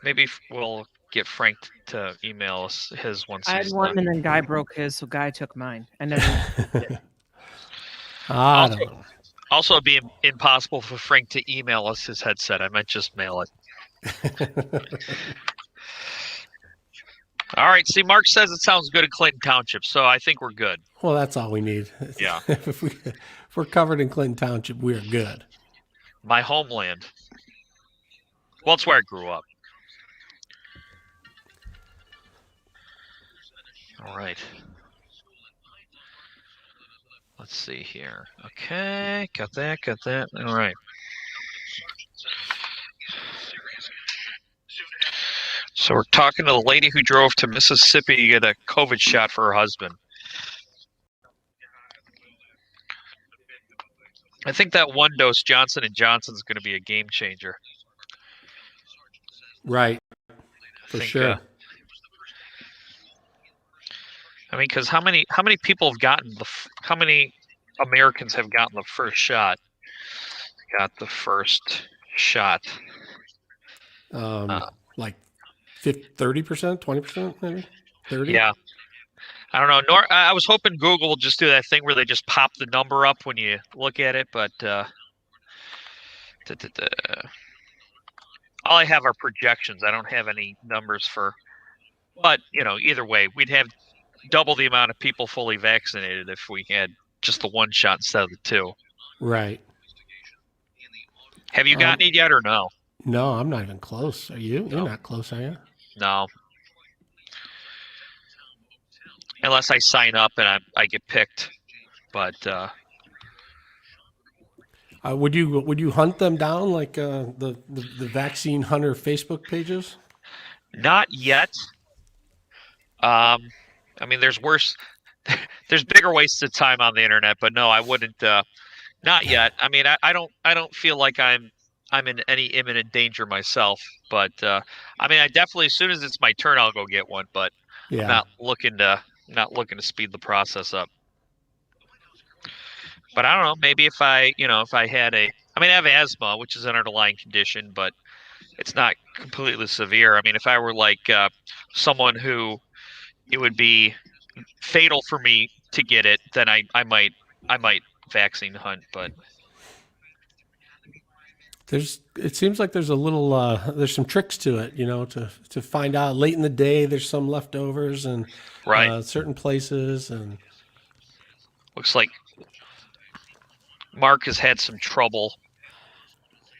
S8: Maybe we'll get Frank to email us his once.
S10: I had
S8: he's
S10: one,
S8: done.
S10: and then Guy broke his, so Guy took mine. I never.
S3: I don't know.
S8: Also, it'd be impossible for Frank to email us his headset. I might just mail it. All right. See, Mark says it sounds good in Clinton Township, so I think we're good.
S3: Well, that's all we need.
S8: Yeah.
S3: if we're covered in Clinton Township, we're good.
S8: My homeland. Well, it's where I grew up. All right. Let's see here. Okay, got that. All right. So we're talking to the lady who drove to Mississippi to get a COVID shot for her husband. I think that one dose Johnson & Johnson is going to be a game changer.
S3: Right. For sure.
S8: I mean, because how many people have gotten how many Americans have gotten the first shot? Got the first shot.
S3: Like 30%, 20%, maybe 30.
S8: Yeah. I don't know. I was hoping Google will just do that thing where they just pop the number up when you look at it, but all I have are projections. I don't have any numbers for. But either way, we'd have double the amount of people fully vaccinated if we had just the one shot instead of the two.
S3: Right.
S8: Have you gotten it yet or no?
S3: No, I'm not even close. Are you? You're not close, are you?
S8: No. Unless I sign up and I get picked. But
S3: would you hunt them down like the vaccine hunter Facebook pages?
S8: Not yet. I mean, there's bigger wastes of time on the internet, but no, I wouldn't. Not yet. I mean, I don't feel like I'm in any imminent danger myself. But I mean, I definitely, as soon as it's my turn, I'll go get one. But
S3: yeah.
S8: I'm not looking to speed the process up. But I don't know. Maybe if I had I have asthma, which is an underlying condition, but it's not completely severe. I mean, if I were like someone who it would be fatal for me to get it, then I might vaccine hunt. But
S3: it seems like there's a little there's some tricks to it, to find out late in the day. There's some leftovers and certain places, and
S8: looks like Mark has had some trouble.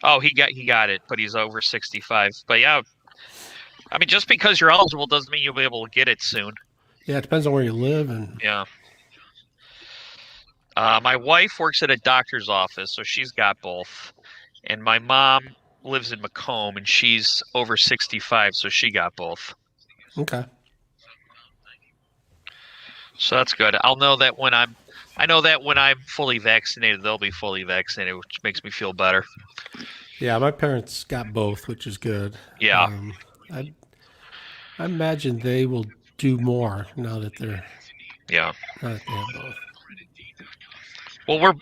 S8: Oh, he got it, but he's over 65. But yeah, I mean, just because you're eligible doesn't mean you'll be able to get it soon.
S3: Yeah, it depends on where you live. And
S8: yeah. My wife works at a doctor's office, so she's got both. And my mom lives in Macomb, and she's over 65, so she got both.
S3: Okay.
S8: So that's good. I know that when I'm fully vaccinated, they'll be fully vaccinated, which makes me feel better.
S3: Yeah, my parents got both, which is good.
S8: Yeah.
S3: I imagine they will do more now that they're.
S8: Yeah.
S3: Now that they have both.
S8: Well,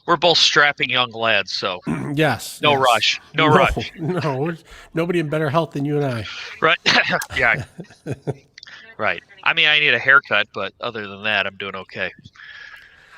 S8: we're both strapping young lads, so
S3: yes.
S8: No rush. No rush.
S3: No, nobody in better health than you and I.
S8: Right. Yeah. Right. I mean, I need a haircut, but other than that, I'm doing okay.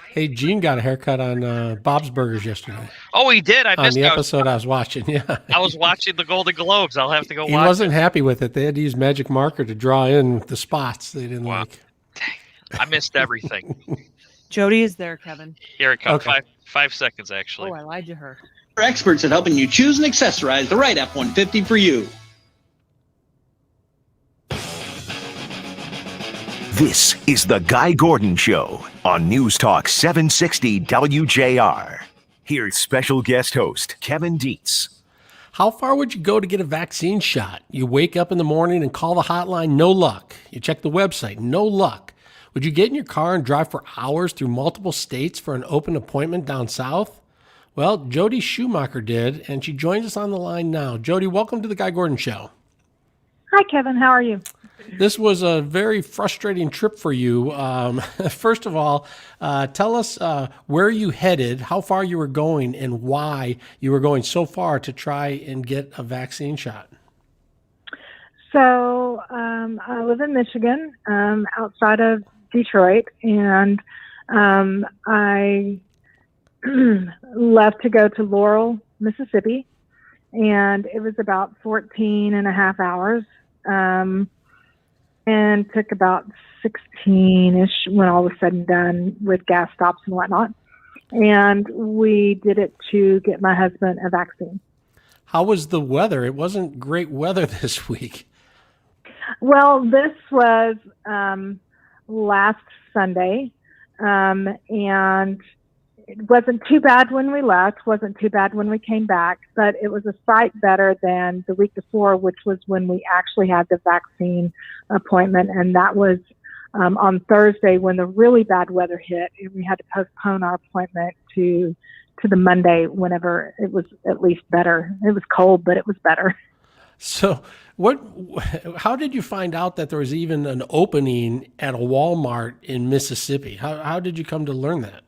S3: Hey, Gene got a haircut on Bob's Burgers yesterday.
S8: Oh, he did? I missed
S3: on the episode I was watching, yeah.
S8: I was watching the Golden Globes. I'll have to go watch.
S3: He wasn't happy with it. They had to use magic marker to draw in the spots they didn't like.
S8: Dang. I missed everything.
S10: Jody is there, Kevin.
S8: Here it comes.
S3: Okay.
S8: 5 seconds, actually.
S10: Oh, I lied to her.
S1: We're experts at helping you choose and accessorize the right F-150 for you.
S19: This is The Guy Gordon Show on News Talk 760 WJR. Here's special guest host Kevin Dietz.
S3: How far would you go to get a vaccine shot? You wake up in the morning and call the hotline, no luck. You check the website, no luck. Would you get in your car and drive for hours through multiple states for an open appointment down south? Well, Jody Schumacher did, and she joins us on the line now. Jody, welcome to the Guy Gordon Show.
S2: Hi, Kevin. How are you?
S3: This was a very frustrating trip for you. First of all, tell us where you headed, how far you were going, and why you were going so far to try and get a vaccine shot.
S2: So I live in Michigan, outside of Detroit, and I left to go to Laurel, Mississippi, and it was about 14 and a half hours. And took about 16-ish when all was said and done with gas stops and whatnot. And we did it to get my husband a vaccine.
S3: How was the weather? It wasn't great weather this week.
S2: Well, this was last Sunday, and it wasn't too bad when we left, wasn't too bad when we came back, but it was a sight better than the week before, which was when we actually had the vaccine appointment, and that was on Thursday when the really bad weather hit, and we had to postpone our appointment to the Monday whenever it was at least better. It was cold, but it was better.
S3: So how did you find out that there was even an opening at a Walmart in Mississippi? How did you come to learn that?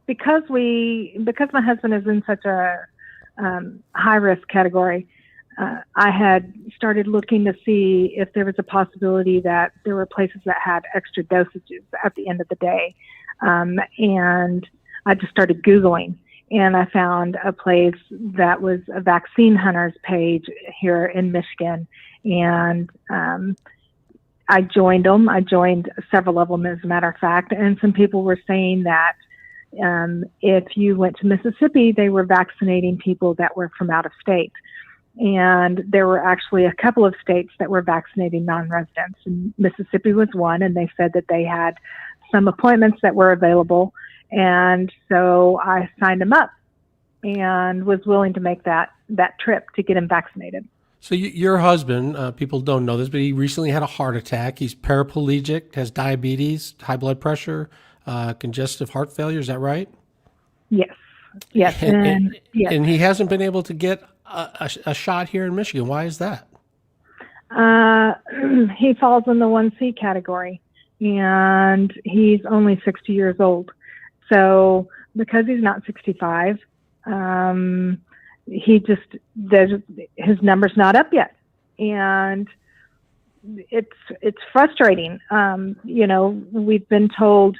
S2: Because my husband is in such a high risk category, I had started looking to see if there was a possibility that there were places that had extra dosages at the end of the day. And I just started Googling, and I found a place that was a vaccine hunters page here in Michigan. And I joined them. I joined several of them, as a matter of fact. And some people were saying that if you went to Mississippi, they were vaccinating people that were from out of state. And there were actually a couple of states that were vaccinating non-residents. And Mississippi was one, and they said that they had some appointments that were available. And so I signed him up and was willing to make that trip to get him vaccinated.
S3: So your husband, people don't know this, but he recently had a heart attack. He's paraplegic, has diabetes, high blood pressure, congestive heart failure. Is that right?
S2: Yes. Yes. And
S3: he hasn't been able to get a shot here in Michigan. Why is that?
S2: He falls in the 1C category, and he's only 60 years old. So because he's not 65, his number's not up yet, and it's frustrating. We've been told,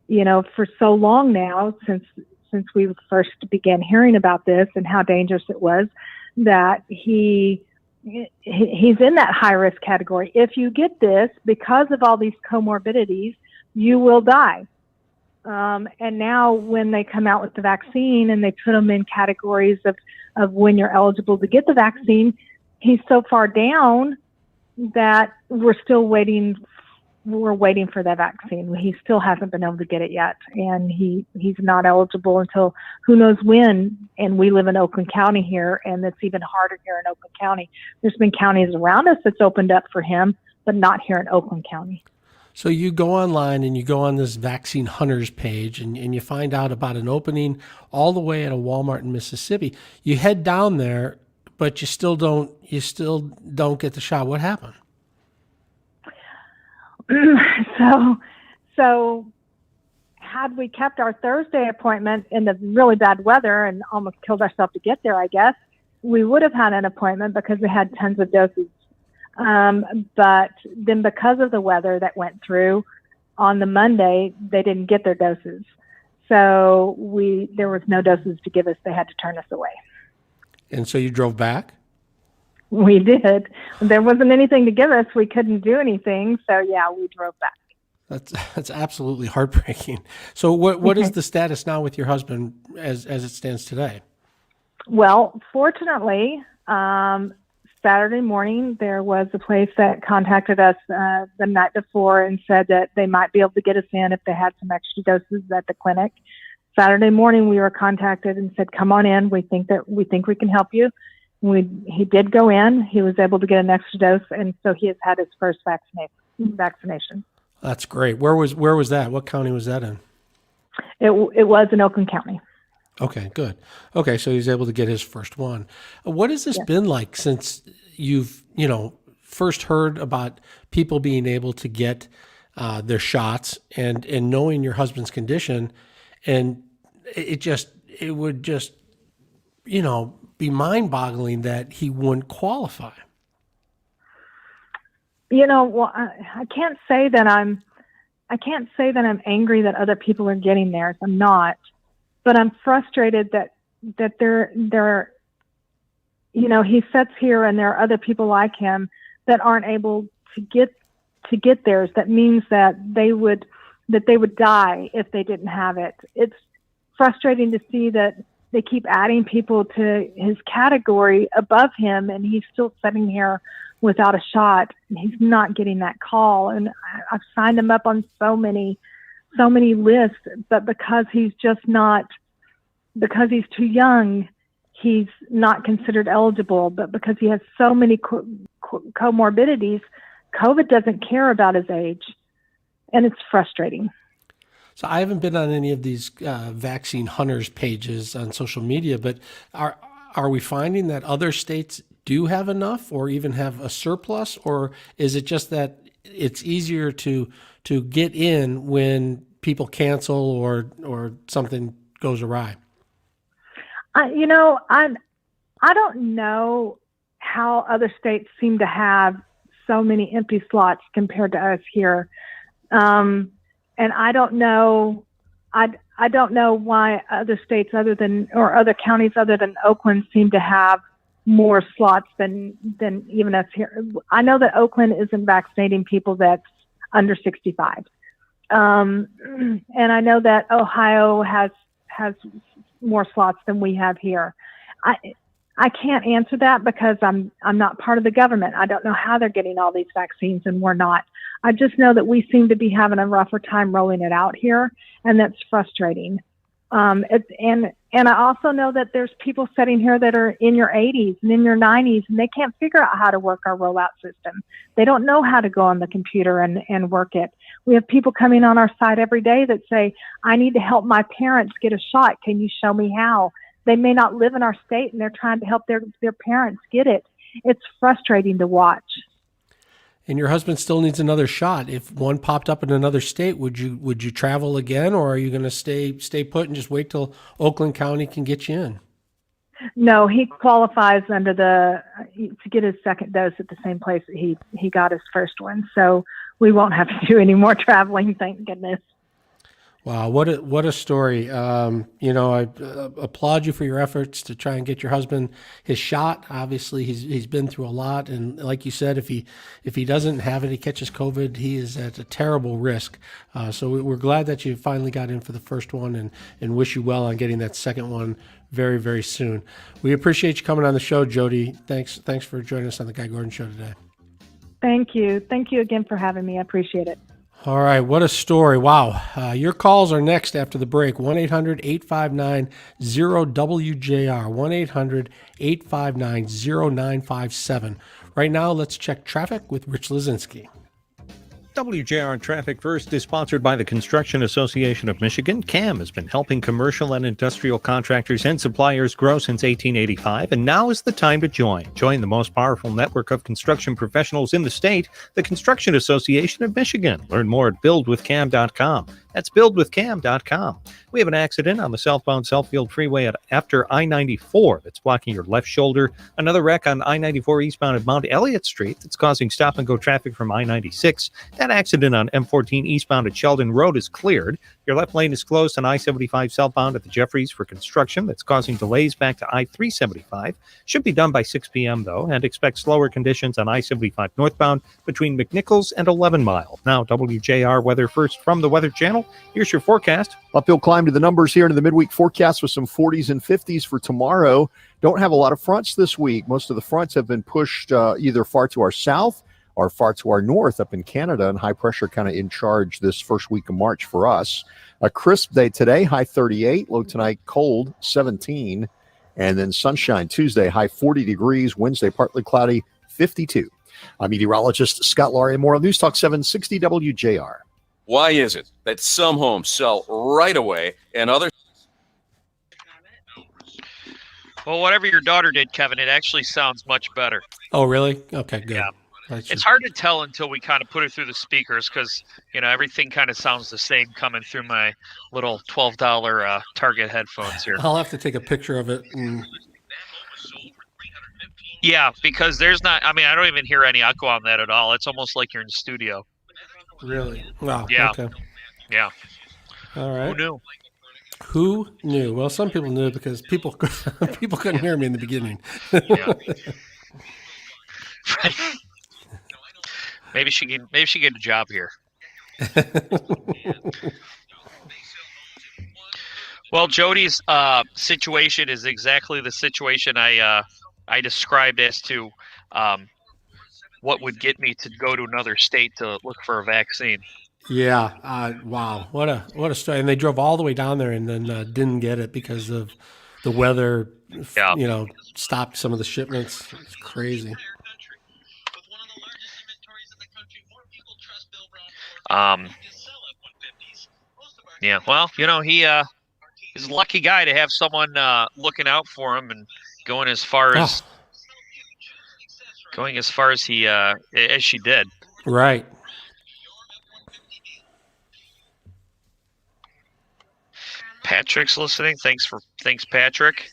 S2: for so long now, since we first began hearing about this and how dangerous it was, that he's in that high risk category. If you get this, because of all these comorbidities, you will die. And now when they come out with the vaccine and they put them in categories of when you're eligible to get the vaccine, he's so far down that we're still waiting. We're waiting for that vaccine. He still hasn't been able to get it yet. And he's not eligible until who knows when. And we live in Oakland County here, and it's even harder here in Oakland County. There's been counties around us that's opened up for him, but not here in Oakland County.
S3: So you go online and you go on this vaccine hunters page and you find out about an opening all the way at a Walmart in Mississippi. You head down there, but you still don't get the shot. What happened?
S2: So had we kept our Thursday appointment in the really bad weather and almost killed ourselves to get there, I guess, we would have had an appointment because we had tons of doses. But then because of the weather that went through on the Monday, they didn't get their doses. So there was no doses to give us. They had to turn us away.
S3: And so you drove back?
S2: We did. There wasn't anything to give us. We couldn't do anything. So yeah, we drove back.
S3: That's absolutely heartbreaking. So what is the status now with your husband as it stands today?
S2: Well, fortunately, Saturday morning, there was a place that contacted us the night before and said that they might be able to get us in if they had some extra doses at the clinic. Saturday morning, we were contacted and said, "Come on in. We think we can help you." He did go in. He was able to get an extra dose, and so he has had his first vaccination.
S3: That's great. Where was that? What county was that in?
S2: It was in Oakland County.
S3: Okay, good. Okay, so he's able to get his first one. What has this been like since you've, first heard about people being able to get their shots and knowing your husband's condition, and it would just, be mind-boggling that he wouldn't qualify.
S2: Well, I can't say that I'm angry that other people are getting theirs. I'm not, but I'm frustrated that they're he sits here and there are other people like him that aren't able to get theirs. That means that they would die if they didn't have it. It's frustrating to see that they keep adding people to his category above him, and he's still sitting here without a shot, and he's not getting that call. And I've signed him up on so many lists, but because he's too young, he's not considered eligible. But because he has so many comorbidities, COVID doesn't care about his age, and it's frustrating.
S3: So I haven't been on any of these vaccine hunters pages on social media, but are we finding that other states do have enough or even have a surplus, or is it just that it's easier to get in when people cancel or something goes awry?
S2: I don't know how other states seem to have so many empty slots compared to us here. And I don't know why other states or other counties other than Oakland seem to have more slots than even us here. I know that Oakland isn't vaccinating people that's under 65. And I know that Ohio has more slots than we have here. I can't answer that because I'm not part of the government. I don't know how they're getting all these vaccines and we're not. I just know that we seem to be having a rougher time rolling it out here, and that's frustrating. And I also know that there's people sitting here that are in your 80s and in your 90s, and they can't figure out how to work our rollout system. They don't know how to go on the computer and work it. We have people coming on our site every day that say, I need to help my parents get a shot. Can you show me how? They may not live in our state, and they're trying to help their parents get it. It's frustrating to watch.
S3: And your husband still needs another shot. If one popped up in another state, would you travel again, or are you going to stay put and just wait till Oakland County can get you in?
S2: No, he qualifies under to get his second dose at the same place that he got his first one. So we won't have to do any more traveling, thank goodness.
S3: Wow, what a story. I applaud you for your efforts to try and get your husband his shot. Obviously, he's been through a lot, and like you said, if he doesn't have it, he catches COVID, he is at a terrible risk. So we're glad that you finally got in for the first one, and wish you well on getting that second one very, very soon. We appreciate you coming on the show, Jody. Thanks for joining us on the Guy Gordon Show today.
S2: Thank you. Thank you again for having me. I appreciate it.
S3: All right, what a story. Wow. Your calls are next after the break. 1-800-859-0WJR. 1-800-859-0957. Right now, let's check traffic with Rich Lazinski.
S5: WJR Traffic First is sponsored by the Construction Association of Michigan. CAM has been helping commercial and industrial contractors and suppliers grow since 1885, and now is the time to join. Join the most powerful network of construction professionals in the state, the Construction Association of Michigan. Learn more at buildwithcam.com. That's buildwithcam.com. We have an accident on the southbound Southfield Freeway after I-94 that's blocking your left shoulder. Another wreck on I-94 eastbound at Mount Elliott Street that's causing stop-and-go traffic from I-96. That accident on M14 eastbound at Sheldon Road is cleared. Your left lane is closed on I-75 southbound at the Jeffries for construction that's causing delays back to I-375. Should be done by 6 p.m., though, and expect slower conditions on I-75 northbound between McNichols and 11 Mile. Now, WJR Weather First from the Weather Channel. Here's your forecast.
S6: Uphill climb to the numbers here into the midweek forecast with some 40s and 50s for tomorrow. Don't have a lot of fronts this week. Most of the fronts have been pushed either far to our south or far to our north up in Canada, and high pressure kind of in charge this first week of March for us. A crisp day today, high 38, low tonight, cold 17, and then sunshine Tuesday, high 40 degrees, Wednesday, partly cloudy, 52. I'm meteorologist Scott Laurie, more on News Talk 760 WJR.
S7: Why is it that some homes sell right away and others?
S8: Well, whatever your daughter did, Kevin, it actually sounds much better.
S3: Oh, really? Okay, good.
S8: Yeah.
S3: That's
S8: It's hard to tell until we kind of put it through the speakers because, everything kind of sounds the same coming through my little $12 Target headphones here.
S3: I'll have to take a picture of it.
S8: Yeah, because there's not, I don't even hear any echo on that at all. It's almost like you're in the studio.
S3: Really? Wow.
S8: Yeah.
S3: Okay.
S8: Yeah.
S3: All right.
S8: Who knew?
S3: Who knew? Well, some people knew because people couldn't hear me in the beginning.
S8: Yeah. Maybe she get a job here. Well, Jody's situation is exactly the situation I described as to what would get me to go to another state to look for a vaccine.
S3: Yeah. Wow. What a story. And they drove all the way down there and then didn't get it because of the weather.
S8: Yeah.
S3: Stopped some of the shipments. It's crazy.
S8: Yeah. Well, he's a lucky guy to have someone looking out for him and going as far as he as she did.
S3: Right.
S8: Patrick's listening. Thanks, Patrick.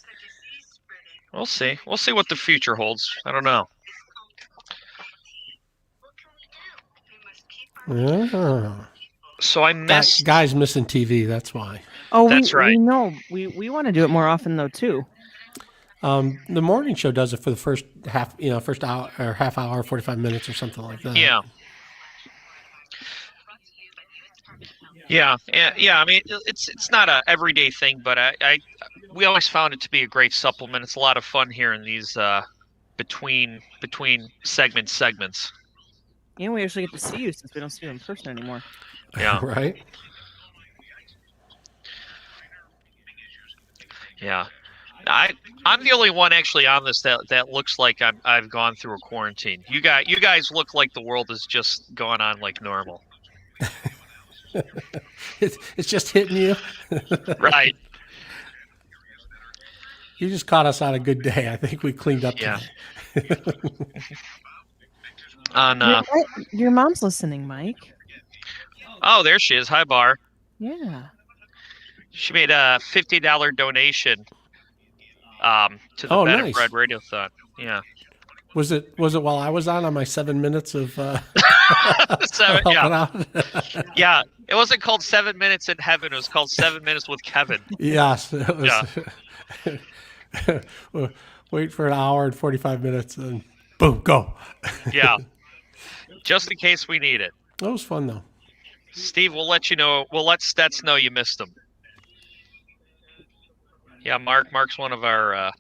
S8: We'll see. We'll see what the future holds. I don't know.
S3: Yeah.
S8: So I missed.
S3: Guys missing TV. That's why.
S10: Oh,
S8: that's right.
S10: We know. We want to do it more often though too.
S3: The morning show does it for the first first hour or half hour, 45 minutes or something like that.
S8: Yeah. Yeah. It's not a everyday thing, but we always found it to be a great supplement. It's a lot of fun here in these between segments.
S10: Yeah, we actually get to see you since we don't see you in person anymore.
S8: Yeah.
S3: Right.
S8: Yeah. I'm the only one actually on this that looks like I've gone through a quarantine. You guys look like the world is just going on like normal.
S3: It's just hitting you.
S8: Right.
S3: You just caught us on a good day. I think we cleaned up today.
S10: Your mom's listening, Mike.
S8: Oh, there she is. Hi, Bar.
S10: Yeah.
S8: She made a $50 donation to the Bed of Bread Radiothon. Yeah.
S3: Was it while I was on my 7 minutes of
S8: 7? Yeah. Yeah. It wasn't called 7 Minutes in Heaven. It was called 7 Minutes with Kevin.
S3: Yes. It was. Yeah. Wait for an hour and 45 minutes and boom, go.
S8: Yeah. Just in case we need it.
S3: That was fun though.
S8: Steve, we'll let you know. We'll let Stets know you missed him. Yeah, Mark's one of our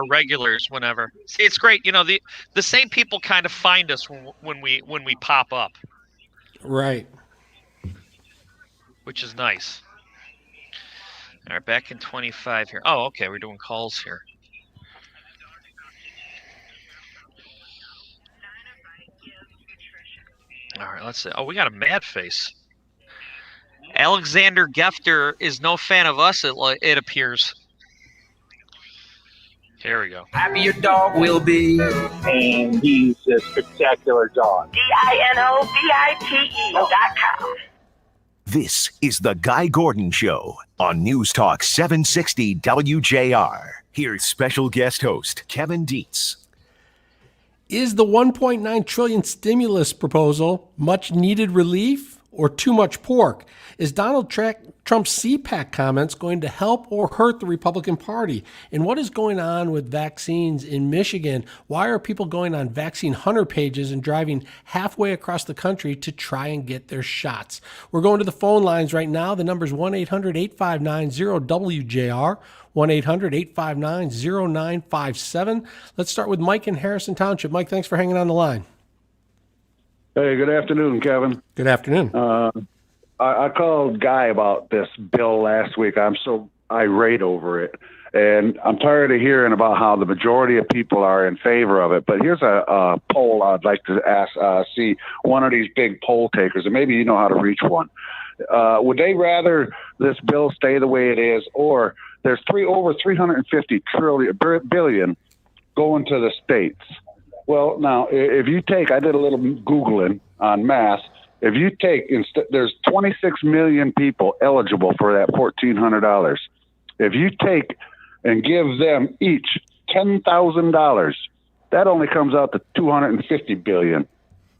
S8: regulars whenever. See, it's great. The same people kind of find us when we pop up.
S3: Right.
S8: Which is nice. All right, back in 25 here. Oh, okay, we're doing calls here. All right, let's see. Oh, we got a mad face. Alexander Gefter is no fan of us, it appears. Here we go.
S16: Happy your dog will be. And he's a spectacular dog. DINOVITE.com.
S19: This is The Guy Gordon Show on News Talk 760 WJR. Here's special guest host Kevin Dietz.
S3: Is the $1.9 trillion stimulus proposal much needed relief or too much pork? Is Donald Trump's CPAC comments going to help or hurt the Republican Party? And what is going on with vaccines in Michigan? Why are people going on vaccine hunter pages and driving halfway across the country to try and get their shots? We're going to the phone lines right now. The number is 1-800-859-0WJR, 1-800-859-0957. Let's start with Mike in Harrison Township. Mike, thanks for hanging on the line.
S17: Hey, good afternoon, Kevin.
S3: Good afternoon.
S17: I called Guy about this bill last week. I'm so irate over it. And I'm tired of hearing about how the majority of people are in favor of it. But here's a poll I'd like to see one of these big poll takers, and maybe you know how to reach one. Would they rather this bill stay the way it is, or there's over 350 billion going to the states? Well, now, if you take, I did a little Googling on math. If you take, there's 26 million people eligible for that $1,400. If you take and give them each $10,000, that only comes out to 250 billion.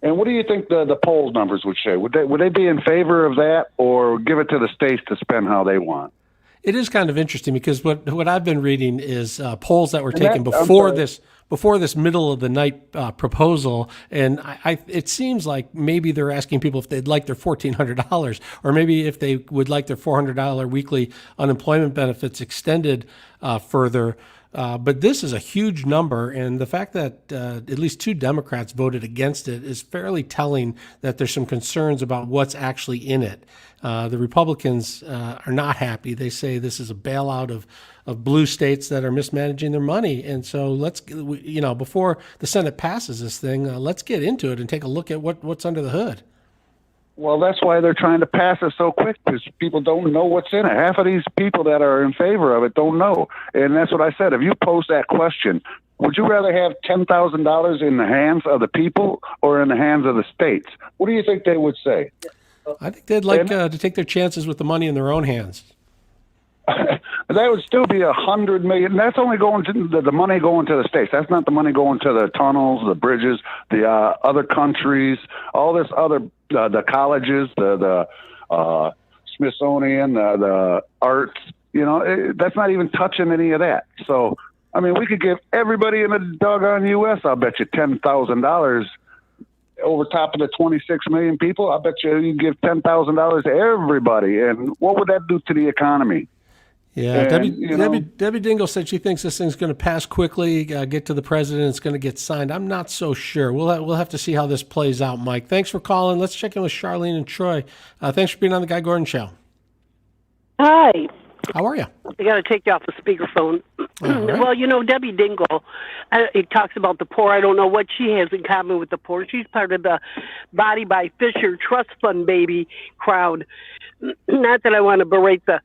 S17: And what do you think the poll numbers would say? Would they be in favor of that, or give it to the states to spend how they want?
S3: It is kind of interesting because what I've been reading is polls that were taken before this middle of the night proposal, and it seems like maybe they're asking people if they'd like their $1,400, or maybe if they would like their $400 weekly unemployment benefits extended further. But this is a huge number, and the fact that at least 2 Democrats voted against it is fairly telling that there's some concerns about what's actually in it. The Republicans are not happy. They say this is a bailout of blue states that are mismanaging their money. And so before the Senate passes this thing, let's get into it and take a look at what's under the hood.
S17: Well, that's why they're trying to pass it so quick, because people don't know what's in it. Half of these people that are in favor of it don't know. And that's what I said. If you pose that question, would you rather have $10,000 in the hands of the people or in the hands of the states? What do you think they would say?
S3: I think they'd like to take their chances with the money in their own hands.
S17: That would still be $100 million. That's only going to the money going to the states. That's not the money going to the tunnels, the bridges, the other countries, all this other, the colleges, the Smithsonian, the arts. That's not even touching any of that. So, I mean, we could give everybody in the doggone U.S., I'll bet you $10,000 over top of the 26 million people. I bet you give $10,000 to everybody. And what would that do to the economy?
S3: Yeah, Debbie Dingell said she thinks this thing's going to pass quickly, get to the president, it's going to get signed. I'm not so sure. We'll have to see how this plays out, Mike. Thanks for calling. Let's check in with Charlene and Troy. Thanks for being on the Guy Gordon Show.
S18: Hi.
S3: How are you?
S18: I got to take you off the speakerphone.
S3: Right.
S18: Well, Debbie Dingell, it talks about the poor. I don't know what she has in common with the poor. She's part of the Body by Fisher Trust Fund baby crowd. Not that I want to berate the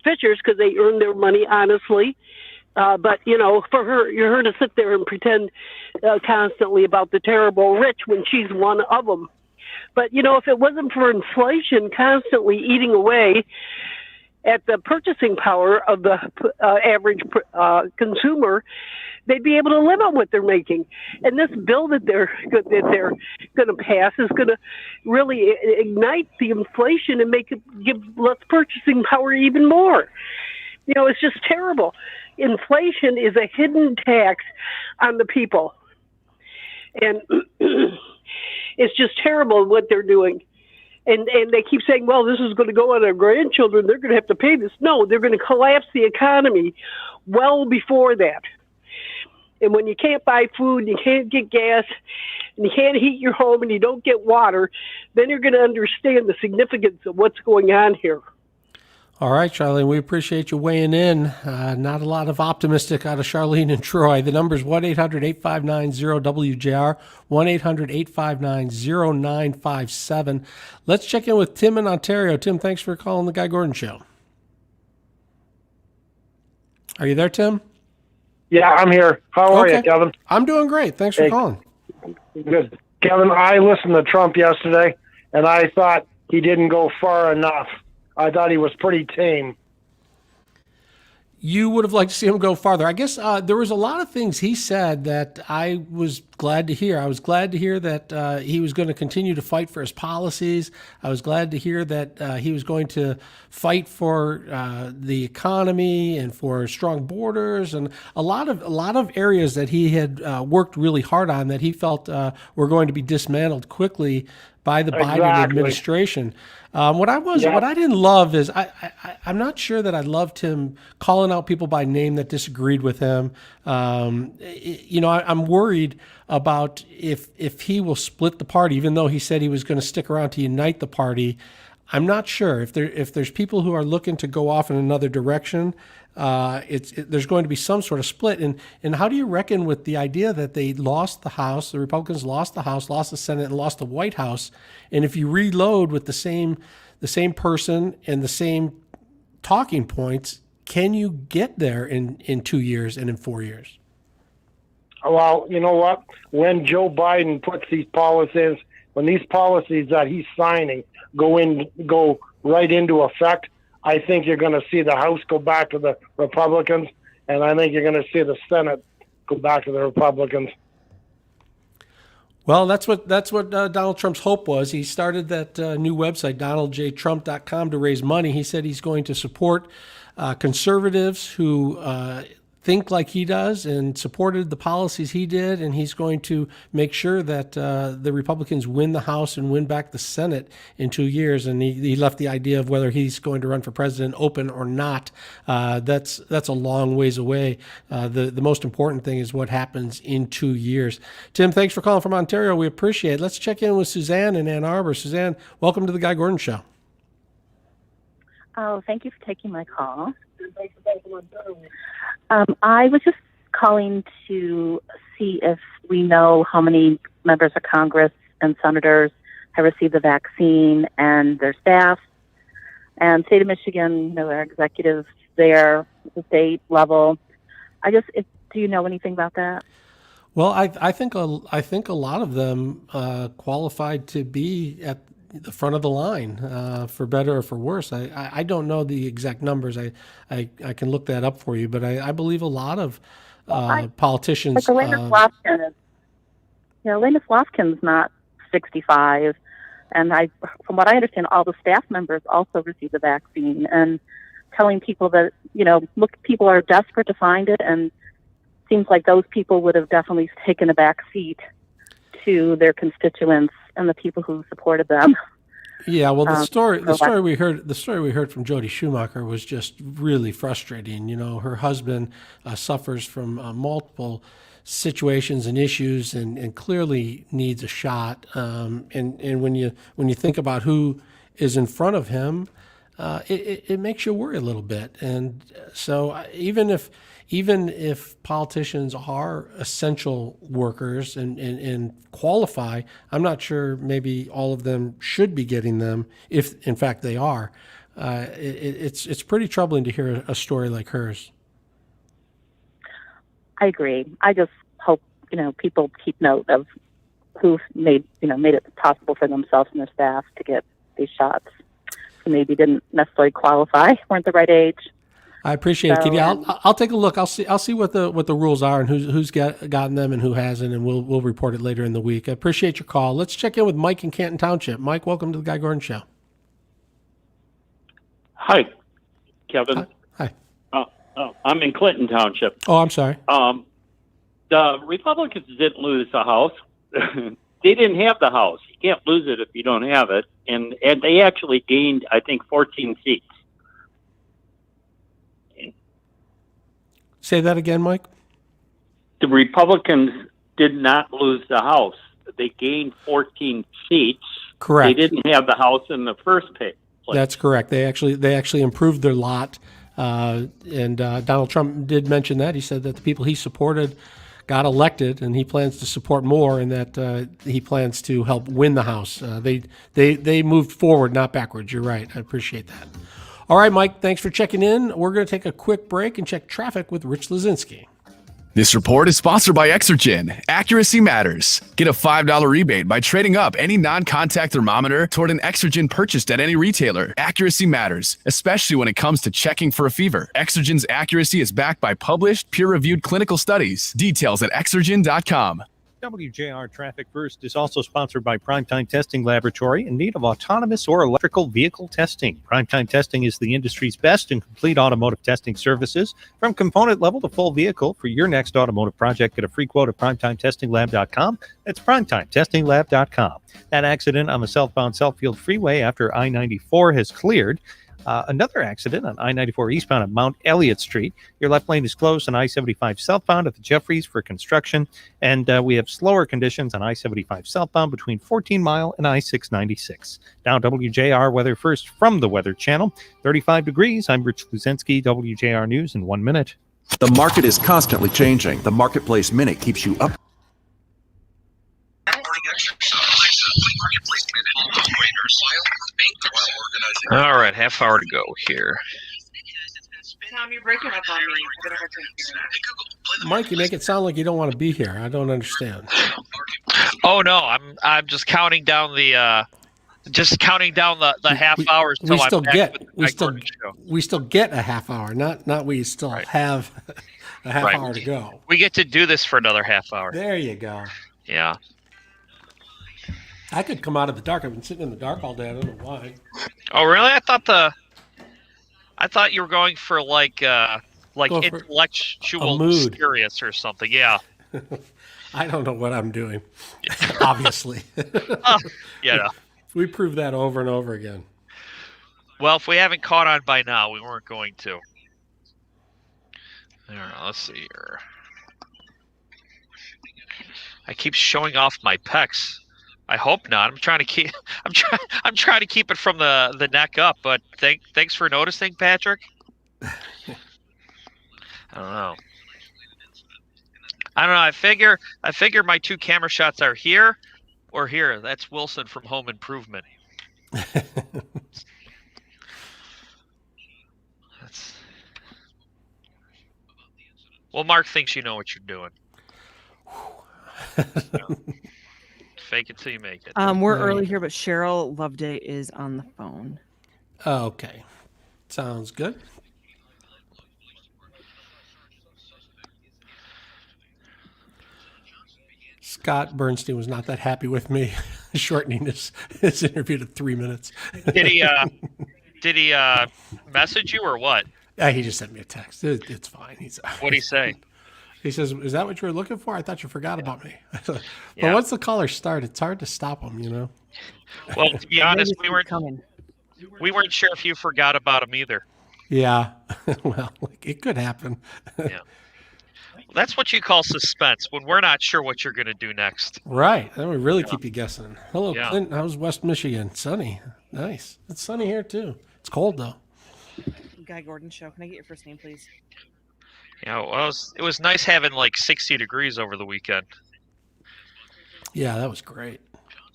S18: Fishers, because they earn their money honestly, but for her to sit there and pretend constantly about the terrible rich when she's one of them. But if it wasn't for inflation constantly eating away at the purchasing power of the average consumer, they'd be able to live on what they're making. And this bill that they're going to pass is going to really ignite the inflation and give less purchasing power even more. It's just terrible. Inflation is a hidden tax on the people. And it's just terrible what they're doing. And they keep saying, well, this is going to go on our grandchildren. They're going to have to pay this. No, they're going to collapse the economy well before that. And when you can't buy food, you can't get gas, and you can't heat your home, and you don't get water, then you're going to understand the significance of what's going on here.
S3: All right, Charlene, we appreciate you weighing in. Not a lot of optimistic out of Charlene and Troy. The number is 1-800-859-0WJR, 1-800-859-0957. Let's check in with Tim in Ontario. Tim, thanks for calling the Guy Gordon Show. Are you there, Tim?
S20: Yeah, I'm here. How are you, Kevin?
S3: I'm doing great. Thanks for calling.
S20: Good. Kevin, I listened to Trump yesterday, and I thought he didn't go far enough. I thought he was pretty tame.
S3: You would have liked to see him go farther. I guess there was a lot of things he said that I was glad to hear. I was glad to hear that he was going to continue to fight for his policies. I was glad to hear that he was going to fight for the economy and for strong borders and a lot of areas that he had worked really hard on that he felt were going to be dismantled quickly by the Biden administration. What I didn't love is I'm not sure that I loved him calling out people by name that disagreed with him. I'm worried about if he will split the party, even though he said he was going to stick around to unite the party. I'm not sure if there's people who are looking to go off in another direction. there's going to be some sort of split. And how do you reckon with the idea that they lost the House, the Republicans lost the House, lost the Senate, and lost the White House? And if you reload with the same person and the same talking points, can you get there in 2 years and in 4 years?
S20: Well, you know what? When Joe Biden puts these policies, when these policies that he's signing go right into effect, I think you're going to see the House go back to the Republicans, and I think you're going to see the Senate go back to the Republicans.
S3: Well, that's what Donald Trump's hope was. He started that new website, donaldjtrump.com, to raise money. He said he's going to support conservatives who think like he does and supported the policies he did, and he's going to make sure that the Republicans win the House and win back the Senate in 2 years. And he left the idea of whether he's going to run for president open or not. That's a long ways away. The most important thing is what happens in 2 years. Tim, thanks for calling from Ontario. We appreciate it. Let's check in with Suzanne in Ann Arbor. Suzanne, welcome to the Guy Gordon Show.
S21: Oh, thank you for taking my call. I was just calling to see if we know how many members of Congress and senators have received the vaccine and their staff. And state of Michigan, our executives there, the state level. Do you know anything about that?
S3: Well, I think a lot of them qualified to be at the front of the line, for better or for worse. I don't know the exact numbers. I can look that up for you, but I believe a lot of politicians.
S21: Like Elena Slotkin's not 65, and from what I understand, all the staff members also received the vaccine, and telling people that people are desperate to find it, and seems like those people would have definitely taken a back seat to their constituents and the people who supported them.
S3: Yeah, well, the story we heard from Jody Schumacher was just really frustrating. Her husband suffers from multiple situations and issues, and clearly needs a shot. And when you think about who is in front of him, it makes you worry a little bit. And so even if politicians are essential workers and qualify, I'm not sure maybe all of them should be getting them, if in fact they are. It's pretty troubling to hear a story like hers.
S21: I agree. I just hope people keep note of who made it possible for themselves and their staff to get these shots. Who maybe didn't necessarily qualify, weren't the right age.
S3: I appreciate it, Kitty. I'll take a look. I'll see what the rules are and who's gotten them and who hasn't, and we'll report it later in the week. I appreciate your call. Let's check in with Mike in Canton Township. Mike, welcome to the Guy Gordon Show.
S22: Hi, Kevin.
S3: Hi.
S22: I'm in Clinton Township.
S3: Oh, I'm sorry.
S22: The Republicans didn't lose the House. They didn't have the House. You can't lose it if you don't have it. And they actually gained, I think, 14 seats.
S3: Say that again, Mike.
S22: The Republicans did not lose the House. They gained 14 seats.
S3: Correct.
S22: They didn't have the House in the first place.
S3: That's correct. They actually improved their lot. And Donald Trump did mention that. He said that the people he supported got elected, and he plans to support more, and that he plans to help win the House. They moved forward, not backwards. You're right. I appreciate that. All right, Mike, thanks for checking in. We're going to take a quick break and check traffic with Rich Lazinski.
S4: This report is sponsored by Exergen. Accuracy matters. Get a $5 rebate by trading up any non-contact thermometer toward an Exergen purchased at any retailer. Accuracy matters, especially when it comes to checking for a fever. Exergen's accuracy is backed by published, peer-reviewed clinical studies. Details at exergen.com.
S5: WJR Traffic First is also sponsored by Primetime Testing Laboratory in need of autonomous or electrical vehicle testing. Primetime Testing is the industry's best and complete automotive testing services from component level to full vehicle. For your next automotive project, get a free quote at PrimetimeTestingLab.com. That's PrimetimeTestingLab.com. That accident on the southbound Southfield Freeway after I-94 has cleared. Another accident on I-94 eastbound at Mount Elliott Street. Your left lane is closed on I-75 southbound at the Jeffries for construction. And we have slower conditions on I-75 southbound between 14 Mile and I-696. Now WJR weather first from the Weather Channel. 35 degrees. I'm Rich Luzinski, WJR News in 1 minute.
S9: The market is constantly changing. The Marketplace Minute keeps you up.
S8: All right, half hour to go here.
S10: Tom, you're breaking up on me. I'm gonna have to
S3: Mike, you make it sound like you don't want to be here. I don't understand.
S8: Oh no, I'm just counting down the half hours till I'm back with the Guy Gordon Show.
S3: We still get a half hour, not we still have a half hour to go.
S8: We get to do this for another half hour.
S3: There you go.
S8: Yeah.
S3: I could come out of the dark. I've been sitting in the dark all day. I don't know why.
S8: Oh really? I thought you were going for like intellectual serious or something. Yeah.
S3: I don't know what I'm doing. Obviously.
S8: Yeah.
S3: We proved that over and over again.
S8: Well, if we haven't caught on by now, we weren't going to. All right, let's see here. I keep showing off my pecs. I hope not. I'm trying to keep it from the neck up, but thanks for noticing, Patrick. I don't know. I figure my two camera shots are here or here. That's Wilson from Home Improvement. Well, Mark thinks you know what you're doing. Fake it till you make it.
S10: We're early here, but Cheryl Loveday is on the phone.
S3: Okay. Sounds good. Scott Burnstein was not that happy with me shortening his interview to 3 minutes.
S8: Did he message you or what?
S3: He just sent me a text. It's fine.
S8: What'd he say?
S3: He says, "Is that what you were looking for? I thought you forgot about me." But
S8: Yeah.
S3: once the callers start, it's hard to stop them, you know.
S8: Well, to be honest, we weren't sure if you forgot about him either.
S3: Yeah. Well, it could happen.
S8: Yeah. That's what you call suspense, when we're not sure what you're going to do next.
S3: Right. That would really keep you guessing. Hello,
S8: Yeah.
S3: Clinton. How's West Michigan? Sunny. Nice. It's sunny here, too. It's cold, though.
S10: Guy Gordon Show. Can I get your first name, please?
S8: Yeah, well, it was nice having like 60 degrees over the weekend.
S3: Yeah, that was great.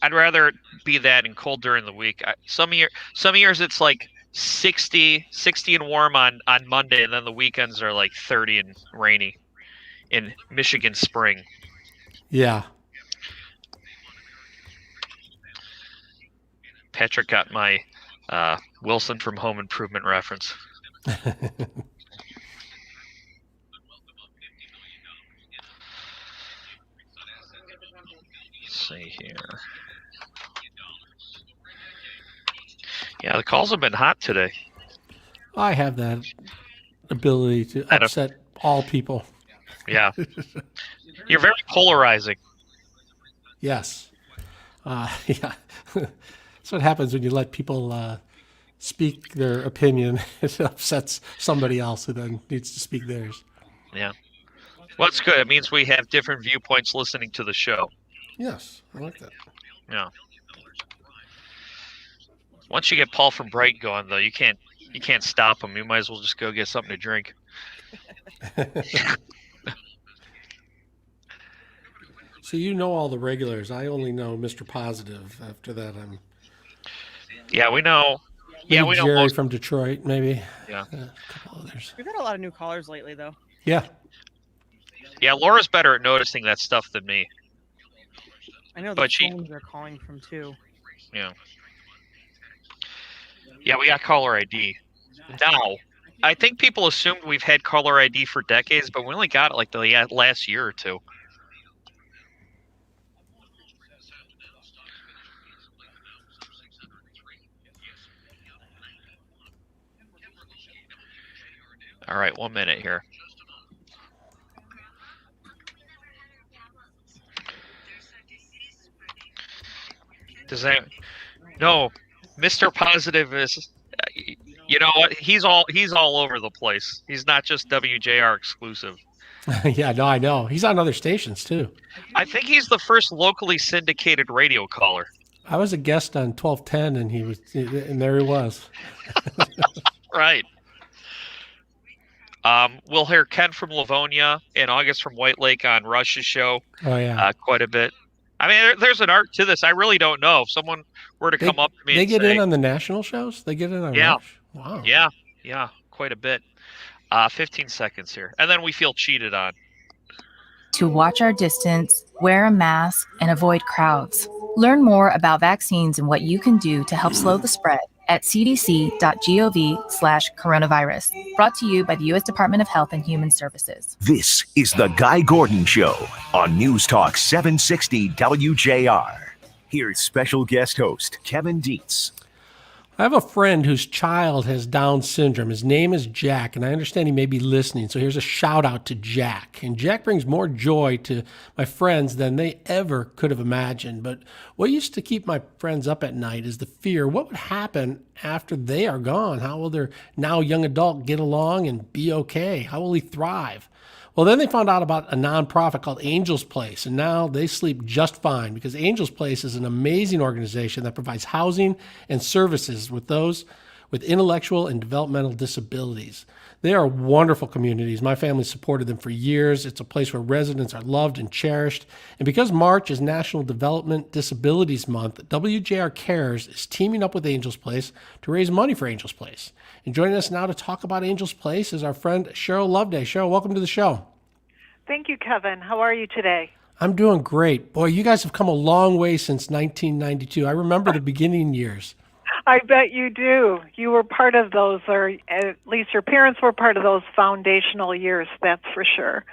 S8: I'd rather it be that and cold during the week. Some years it's like 60 and warm on Monday, and then the weekends are like 30 and rainy in Michigan spring.
S3: Yeah.
S8: Patrick got my Wilson from Home Improvement reference. Let's see here. Yeah, the calls have been hot today.
S3: I have that ability to upset all people.
S8: Yeah. You're very polarizing.
S3: Yes. Yeah. That's what happens when you let people speak their opinion. It upsets somebody else who then needs to speak theirs.
S8: Yeah. Well, it's good. It means we have different viewpoints listening to the show.
S3: Yes, I like that.
S8: Yeah. Once you get Paul from Brighton going, though, you can't stop him. You might as well just go get something to drink.
S3: So you know all the regulars. I only know Mr. Positive. After that, I'm.
S8: Yeah, we know. Yeah, we know
S3: Jerry
S8: most
S3: from Detroit, maybe.
S8: Yeah.
S3: A couple others.
S10: We've had a lot of new callers lately, though.
S3: Yeah.
S8: Yeah, Laura's better at noticing that stuff than me.
S10: I know the
S8: But
S10: phones they're calling from, too.
S8: Yeah. Yeah, we got caller ID. Now, I think people assumed we've had caller ID for decades, but we only got it like the last year or two. All right, 1 minute here. Does that? No, Mr. Positive is. You know what? He's all over the place. He's not just WJR exclusive.
S3: Yeah, no, I know. He's on other stations too.
S8: I think he's the first locally syndicated radio caller.
S3: I was a guest on 1210, and there he was.
S8: Right. We'll hear Ken from Livonia and August from White Lake on Rush's show.
S3: Oh yeah,
S8: quite a bit. I mean, there's an art to this. I really don't know. If someone were to come up to me,
S3: they
S8: and
S3: get
S8: say,
S3: in on the national shows. They get in on
S8: yeah,
S3: Rush? Wow,
S8: yeah, quite a bit. 15 seconds here, and then we feel cheated on.
S11: To watch our distance, wear a mask, and avoid crowds. Learn more about vaccines and what you can do to help slow the spread at cdc.gov/coronavirus. Brought to you by the U.S. Department of Health and Human Services.
S19: This is The Guy Gordon Show on News Talk 760 WJR. Here's special guest host Kevin Dietz.
S3: I have a friend whose child has Down syndrome. His name is Jack, and I understand he may be listening. So here's a shout out to Jack. And Jack brings more joy to my friends than they ever could have imagined. But what used to keep my friends up at night is the fear. What would happen after they are gone? How will their now young adult get along and be okay? How will he thrive? Well, then they found out about a nonprofit called Angel's Place, and now they sleep just fine because Angel's Place is an amazing organization that provides housing and services with those with intellectual and developmental disabilities. They are wonderful communities. My family supported them for years. It's a place where residents are loved and cherished. And because March is National Development Disabilities Month, WJR Cares is teaming up with Angel's Place to raise money for Angel's Place. And joining us now to talk about Angel's Place is our friend Cheryl Loveday. Cheryl, welcome to the show.
S12: Thank you, Kevin. How are you today?
S3: I'm doing great. Boy, you guys have come a long way since 1992. I remember the beginning years.
S12: I bet you do. You were part of those, or at least your parents were part of those foundational years, that's for sure.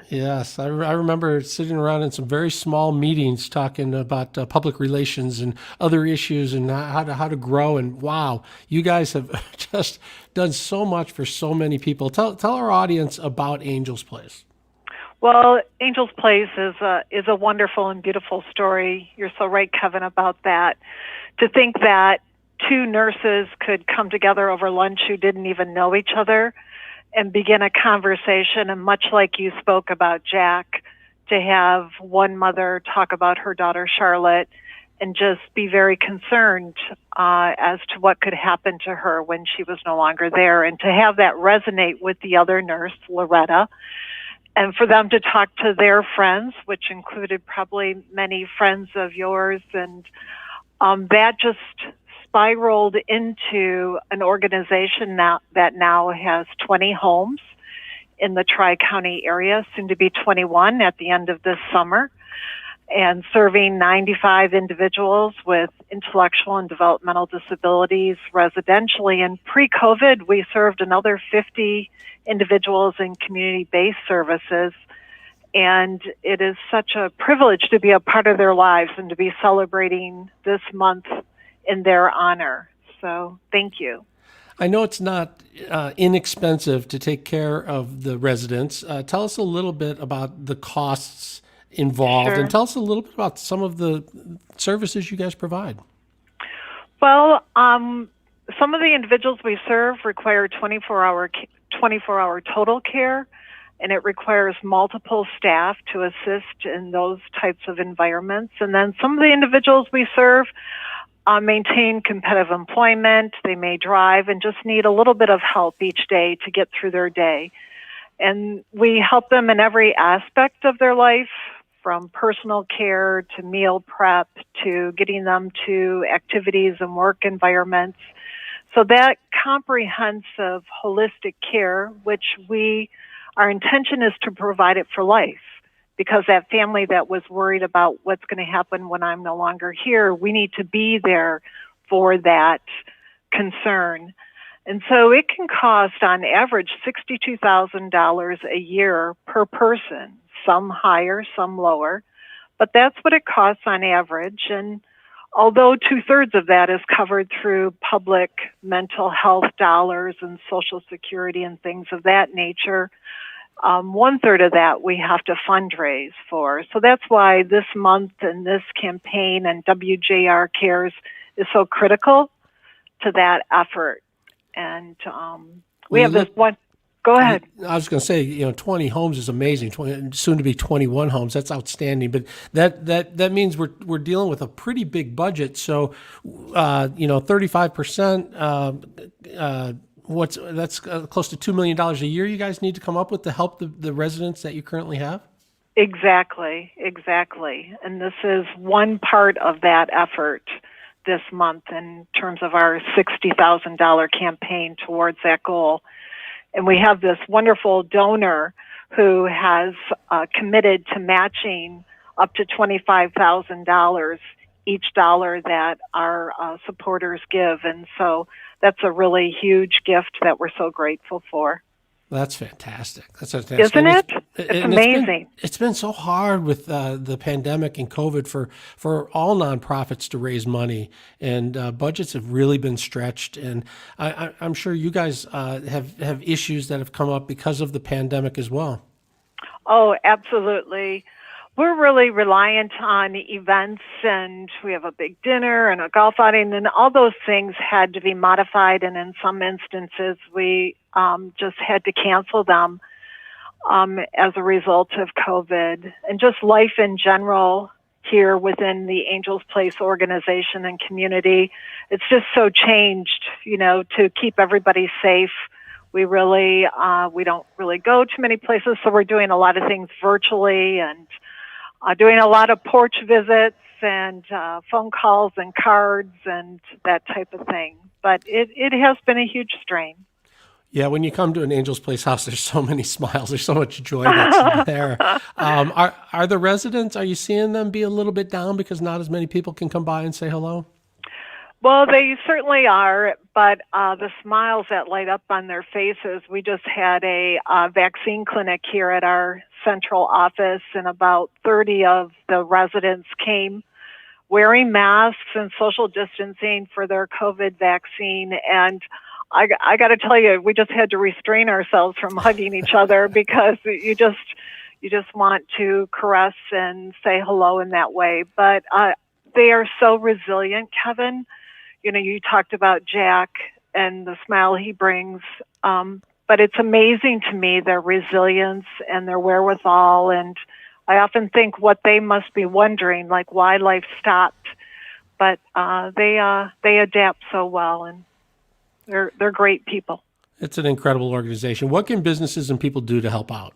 S3: Yes, I remember sitting around in some very small meetings talking about public relations and other issues and how to grow. And wow, you guys have just done so much for so many people. Tell our audience about Angel's Place.
S12: Well, Angel's Place is a wonderful and beautiful story. You're so right, Kevin, about that. To think that two nurses could come together over lunch who didn't even know each other and begin a conversation, and much like you spoke about Jack, to have one mother talk about her daughter Charlotte and just be very concerned as to what could happen to her when she was no longer there, and to have that resonate with the other nurse, Loretta, and for them to talk to their friends, which included probably many friends of yours, and that just spiraled into an organization that now has 20 homes in the Tri-County area, soon to be 21 at the end of this summer, and serving 95 individuals with intellectual and developmental disabilities residentially. And pre-COVID, we served another 50 individuals in community-based services. And it is such a privilege to be a part of their lives and to be celebrating this month in their honor. So thank you.
S3: I know it's not inexpensive to take care of the residents. Tell us a little bit about the costs involved,
S12: Sure.
S3: and tell us a little bit about some of the services you guys provide.
S12: Well, some of the individuals we serve require 24-hour total care, and it requires multiple staff to assist in those types of environments. And then some of the individuals we serve maintain competitive employment. They may drive and just need a little bit of help each day to get through their day. And we help them in every aspect of their life, from personal care to meal prep to getting them to activities and work environments. So that comprehensive holistic care, which our intention is to provide it for life. Because that family that was worried about what's going to happen when I'm no longer here, we need to be there for that concern. And so it can cost on average $62,000 a year per person, some higher, some lower, but that's what it costs on average. And although 2/3 of that is covered through public mental health dollars and Social Security and things of that nature, 1/3 of that we have to fundraise for. So that's why this month and this campaign and WJR Cares is so critical to that effort. And we have this one. Go ahead.
S3: I was going to say, 20 homes is amazing. 20, soon to be 21 homes. That's outstanding. But that means we're dealing with a pretty big budget. So, 35%. That's close to $2 million a year. You guys need to come up with to help the residents that you currently have.
S12: Exactly. And this is one part of that effort this month in terms of our $60,000 campaign towards that goal. And we have this wonderful donor who has committed to matching up to $25,000 each dollar that our supporters give. And so that's a really huge gift that we're so grateful for.
S3: That's fantastic.
S12: Isn't it? It's amazing.
S3: It's been so hard with the pandemic and COVID for all nonprofits to raise money, and budgets have really been stretched. And I'm sure you guys have issues that have come up because of the pandemic as well.
S12: Oh, absolutely. We're really reliant on events, and we have a big dinner and a golf outing, and all those things had to be modified. And in some instances, we just had to cancel them as a result of COVID, and just life in general here within the Angels Place organization and community. It's just so changed, to keep everybody safe. We really, we don't really go to many places, so we're doing a lot of things virtually and doing a lot of porch visits and phone calls and cards and that type of thing. But it has been a huge strain.
S3: Yeah, when you come to an Angels Place house, there's so many smiles. There's so much joy that's there. Are the residents, are you seeing them be a little bit down because not as many people can come by and say hello?
S12: Well, they certainly are, but the smiles that light up on their faces, we just had a vaccine clinic here at our central office, and about 30 of the residents came wearing masks and social distancing for their COVID vaccine. And I got to tell you, we just had to restrain ourselves from hugging each other because you just want to caress and say hello in that way. But they are so resilient, Kevin. You talked about Jack and the smile he brings, but it's amazing to me, their resilience and their wherewithal. And I often think what they must be wondering, like why life stopped. But they adapt so well, and they're great people.
S3: It's an incredible organization. What can businesses and people do to help out?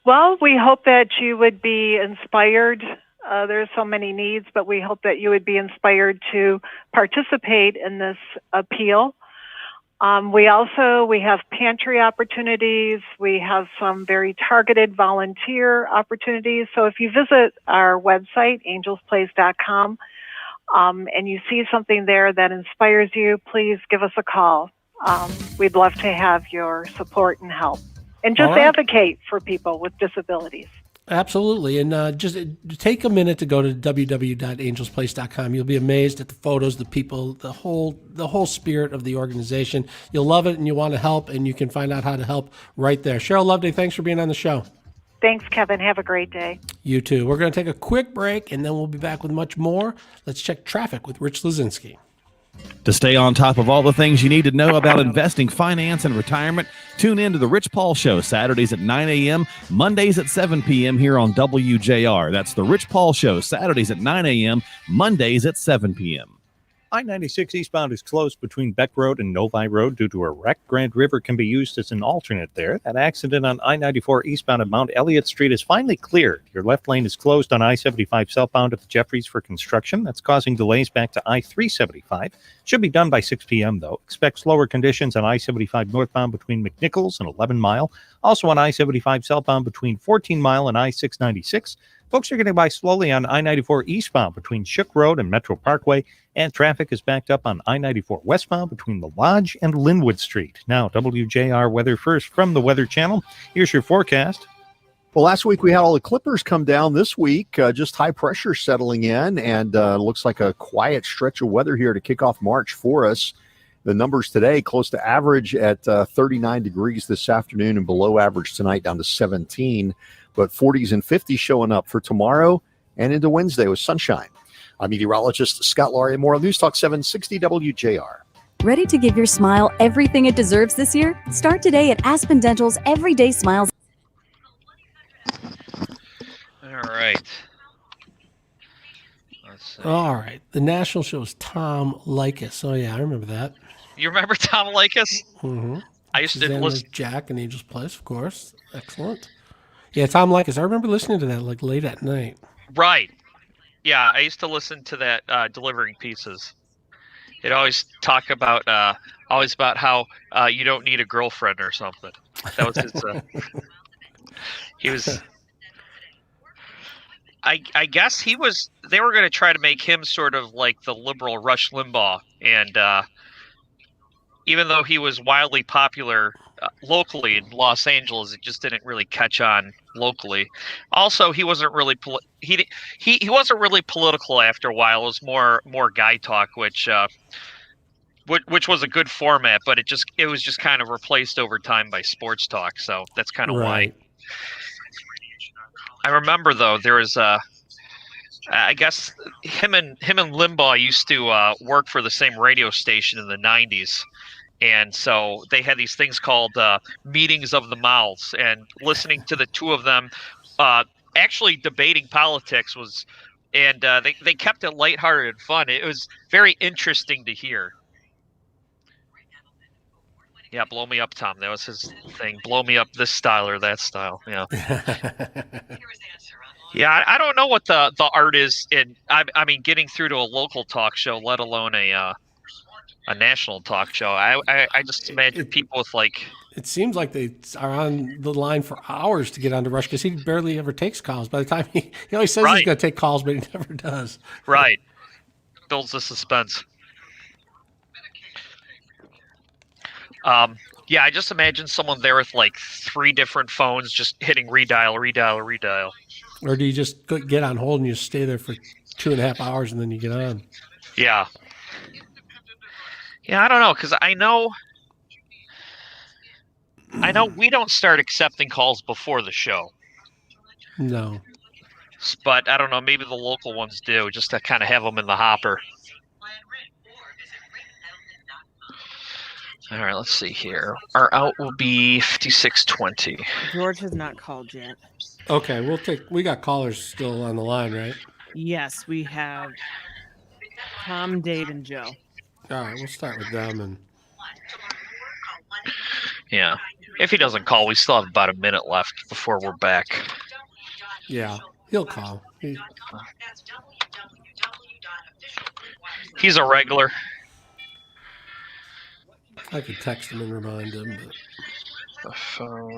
S12: Well, we hope that you would be inspired. There's so many needs, but we hope that you would be inspired to participate in this appeal. We have pantry opportunities. We have some very targeted volunteer opportunities. So if you visit our website, angelsplace.com, and you see something there that inspires you, please give us a call. We'd love to have your support and help. And just advocate for people with disabilities.
S3: Absolutely. And just take a minute to go to www.angelsplace.com. You'll be amazed at the photos, the people, the whole spirit of the organization. You'll love it and you want to help, and you can find out how to help right there. Cheryl Loveday, thanks for being on the show.
S12: Thanks, Kevin. Have a great day.
S3: You too. We're going to take a quick break, and then we'll be back with much more. Let's check traffic with Rich Lazinski.
S13: To stay on top of all the things you need to know about investing, finance, and retirement, tune in to The Rich Paul Show, Saturdays at 9 a.m., Mondays at 7 p.m. here on WJR. That's The Rich Paul Show, Saturdays at 9 a.m., Mondays at 7 p.m.
S5: I-96 eastbound is closed between Beck Road and Novi Road due to a wreck. Grand River can be used as an alternate there. That accident on I-94 eastbound at Mount Elliott Street is finally cleared. Your left lane is closed on I-75 southbound at the Jeffries for construction. That's causing delays back to I-375. Should be done by 6 p.m., though. Expect slower conditions on I-75 northbound between McNichols and 11 Mile. Also on I-75 southbound between 14 Mile and I-696. Folks are getting by slowly on I-94 eastbound between Shook Road and Metro Parkway, and traffic is backed up on I-94 westbound between the Lodge and Linwood Street. Now, WJR weather first from the Weather Channel. Here's your forecast.
S6: Well, last week we had all the clippers come down. This week, just high pressure settling in, and looks like a quiet stretch of weather here to kick off March for us. The numbers today close to average at 39 degrees this afternoon, and below average tonight down to 17. But 40s and 50s showing up for tomorrow and into Wednesday with sunshine. I'm meteorologist Scott Laurie. More on News Talk 760 WJR.
S14: Ready to give your smile everything it deserves this year? Start today at Aspen Dental's Everyday Smiles.
S8: All right.
S3: All right. The national show is Tom Likas. Oh, yeah, I remember that.
S8: You remember Tom Likas?
S3: Mm-hmm.
S8: I used to listen.
S3: Jack and Angel's Place, of course. Excellent. Yeah, Tom Likas. I remember listening to that like late at night.
S8: Right. Yeah, I used to listen to that delivering pieces. It always talk about how you don't need a girlfriend or something. That was his. He was. I guess he was. They were going to try to make him sort of like the liberal Rush Limbaugh, and even though he was wildly popular locally in Los Angeles, it just didn't really catch on locally. Also, he wasn't really he wasn't really political after a while. It was more guy talk, which was a good format, but it was just kind of replaced over time by sports talk. So that's kind of why. I remember though there was I guess him and Limbaugh used to work for the same radio station in the 90s. And so they had these things called meetings of the mouths, and listening to the two of them actually debating politics and they kept it lighthearted and fun. It was very interesting to hear. Yeah, blow me up, Tom. That was his thing. Blow me up this style or that style. Yeah. Yeah, I don't know what the art is in. I mean, getting through to a local talk show, let alone a national talk show. I just imagine people with like.
S3: It seems like they are on the line for hours to get on to Rush because he barely ever takes calls. By the time he always says he's going to take calls, but he never does.
S8: Right. Builds the suspense. Yeah, I just imagine someone there with like 3 different phones just hitting redial.
S3: Or do you just get on hold and you stay there for 2.5 hours and then you get on?
S8: Yeah. Yeah, I don't know, because I know we don't start accepting calls before the show.
S3: No.
S8: But I don't know, maybe the local ones do, just to kind of have them in the hopper. All right, let's see here. Our out will be 5620.
S10: George has not called yet.
S3: Okay, we got callers still on the line, right?
S10: Yes, we have Tom, Dave, and Joe.
S3: All right, we'll start with them. And
S8: yeah, if he doesn't call, we still have about a minute left before we're back.
S3: Yeah, he'll call.
S8: He's a regular.
S3: I could text him and remind him. But...
S8: The phone.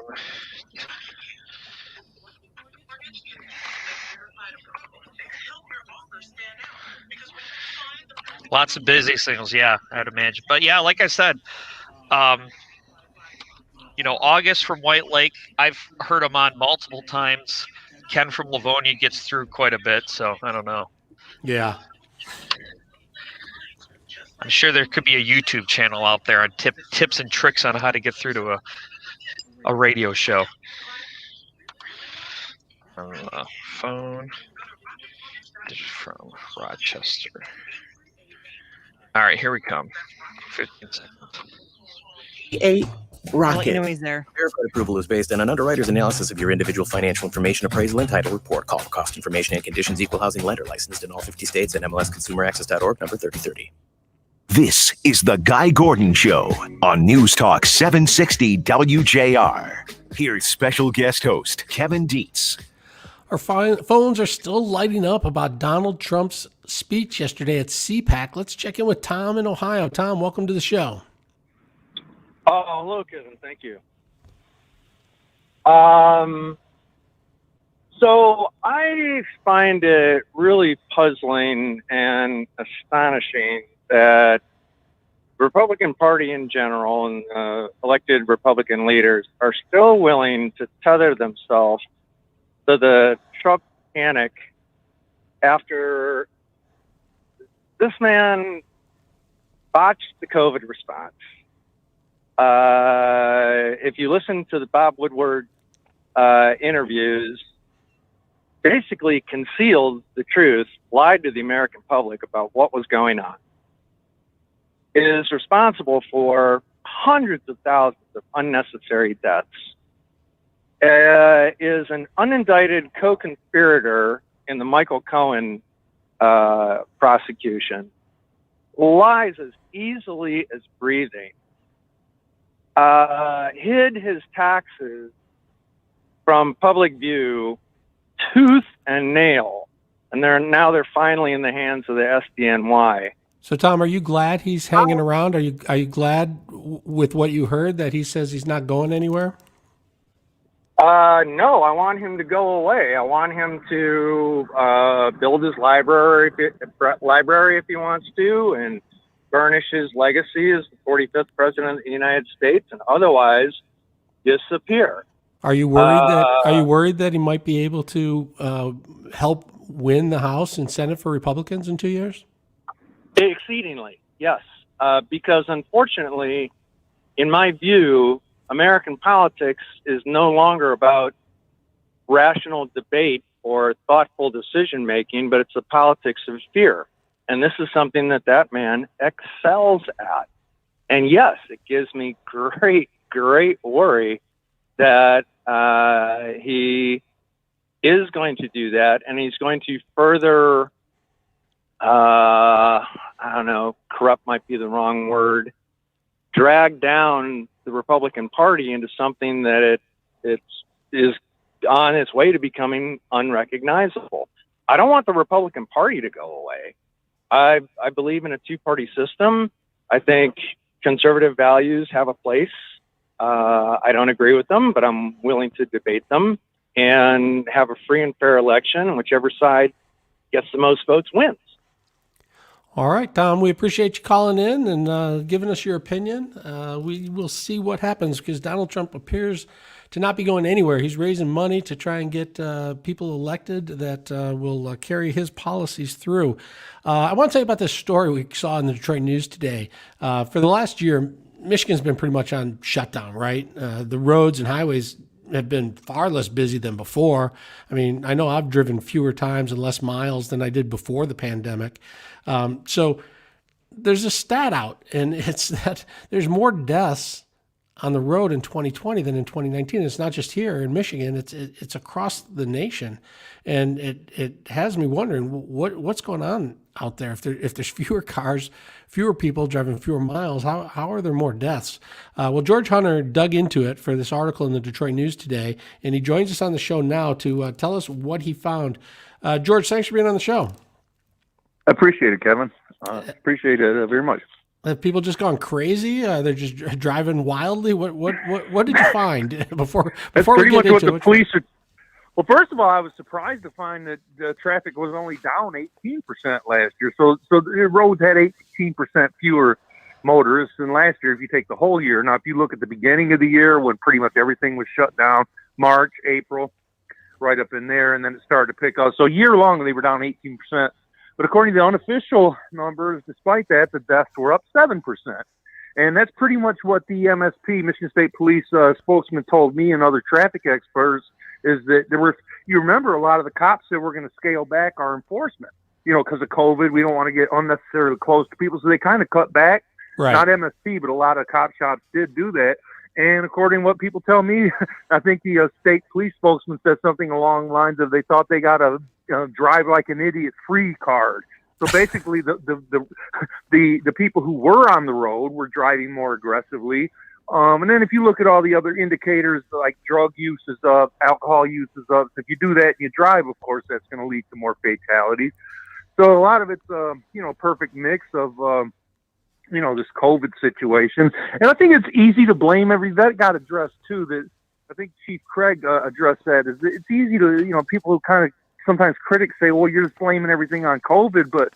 S8: Lots of busy signals, yeah, I'd imagine. But yeah, like I said, August from White Lake, I've heard him on multiple times. Ken from Livonia gets through quite a bit, so I don't know.
S3: Yeah.
S8: I'm sure there could be a YouTube channel out there on tips and tricks on how to get through to a radio show. Phone from Rochester. All right, here we come. 15 seconds.
S15: Rocket.
S10: He's there.
S15: Verified approval is based on an underwriter's analysis of your individual financial information appraisal and title report. Call for cost information and conditions. Equal housing lender licensed in all 50 states and MLSConsumerAccess.org number 3030.
S19: This is The Guy Gordon Show on News Talk 760 WJR. Here's special guest host Kevin Dietz.
S3: Our phones are still lighting up about Donald Trump's speech yesterday at CPAC. Let's check in with Tom in Ohio. Tom, welcome to the show.
S23: Oh, hello, Kevin. Thank you. So I find it really puzzling and astonishing that the Republican Party in general and elected Republican leaders are still willing to tether themselves to the Trump panic after this man botched the COVID response. If you listen to the Bob Woodward interviews, basically concealed the truth, lied to the American public about what was going on. is responsible for hundreds of thousands of unnecessary deaths, is an unindicted co-conspirator in the Michael Cohen prosecution, lies as easily as breathing, hid his taxes from public view tooth and nail, and they're finally in the hands of the SDNY.
S3: So, Tom, are you glad he's hanging around? Are you glad with what you heard that he says he's not going anywhere?
S23: No, I want him to go away. I want him to build his library if he wants to, and burnish his legacy as the 45th president of the United States, and otherwise disappear.
S3: Are you worried that he might be able to help win the House and Senate for Republicans in 2 years?
S23: Exceedingly, yes. Because unfortunately, in my view, American politics is no longer about rational debate or thoughtful decision making, but it's a politics of fear. And this is something that man excels at. And yes, it gives me great worry that he is going to do that, and he's going to further, I don't know, corrupt might be the wrong word, drag down the Republican Party into something that it is on its way to becoming unrecognizable. I don't want the Republican Party to go away. I believe in a two-party system. I think conservative values have a place. I don't agree with them, but I'm willing to debate them and have a free and fair election. Whichever side gets the most votes wins.
S3: All right, Tom, we appreciate you calling in and giving us your opinion. We will see what happens because Donald Trump appears to not be going anywhere. He's raising money to try and get people elected that will carry his policies through. I want to tell you about this story we saw in the Detroit News today. For the last year, Michigan's been pretty much on shutdown, right? The roads and highways have been far less busy than before. I mean, I know I've driven fewer times and less miles than I did before the pandemic. So there's a stat out, and it's that there's more deaths on the road in 2020 than in 2019. It's not just here in Michigan, it's across the nation. And it has me wondering what's going on out there. If there's fewer cars, fewer people driving fewer miles, how are there more deaths? Well, George Hunter dug into it for this article in the Detroit News today, and he joins us on the show now to tell us what he found. George, thanks for being on the show.
S1: I appreciate it, Kevin. Appreciate it very much.
S3: Have people just gone crazy? They're just driving wildly. What did you find before
S1: That's
S3: we
S1: pretty
S3: get
S1: much what
S3: into
S1: the police are. Well, first of all, I was surprised to find that the traffic was only down 18% last year. So the roads had 18% fewer motorists than last year if you take the whole year. Now, if you look at the beginning of the year when pretty much everything was shut down, March, April, right up in there, and then it started to pick up. So year long, they were down 18%. But according to the unofficial numbers, despite that, the deaths were up 7%. And that's pretty much what the MSP, Michigan State Police spokesman, told me and other traffic experts, is that you remember a lot of the cops said we're going to scale back our enforcement, because of COVID. We don't want to get unnecessarily close to people. So they kind of cut back.
S3: Right.
S1: Not MSP, but a lot of cop shops did do that. And according to what people tell me, I think the state police spokesman said something along the lines of they thought they got a drive like an idiot free card. So basically, the people who were on the road were driving more aggressively. And then if you look at all the other indicators like drug use is up, alcohol use is up. So if you do that and you drive, of course, that's going to lead to more fatalities. So a lot of it's perfect mix of this COVID situation. And I think it's easy to blame that got addressed too. That I think Chief Craig addressed that. Is it's easy to people who kind of sometimes critics say, well, you're just blaming everything on COVID, but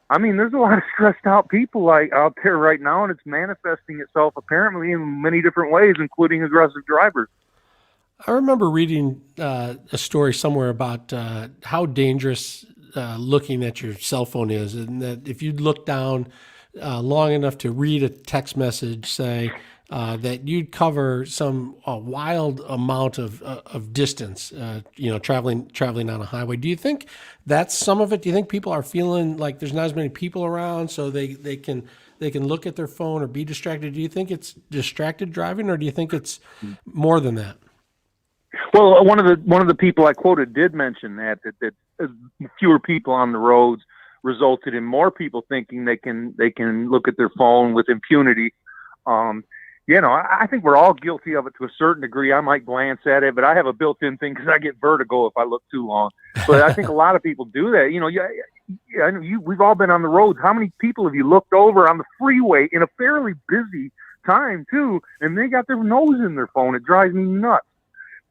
S1: I mean, there's a lot of stressed out people out there right now, and it's manifesting itself apparently in many different ways, including aggressive drivers.
S3: I remember reading a story somewhere about how dangerous looking at your cell phone is, and that if you look down long enough to read a text message, say, that you'd cover some wild amount of distance, traveling on a highway. Do you think that's some of it? Do you think people are feeling like there's not as many people around, so they can look at their phone or be distracted? Do you think it's distracted driving, or do you think it's more than that?
S1: Well, one of the people I quoted did mention that fewer people on the roads resulted in more people thinking they can look at their phone with impunity. I think we're all guilty of it to a certain degree. I might glance at it, but I have a built-in thing because I get vertigo if I look too long. But I think a lot of people do that. I know we've all been on the roads. How many people have you looked over on the freeway in a fairly busy time too, and they got their nose in their phone? It drives me nuts.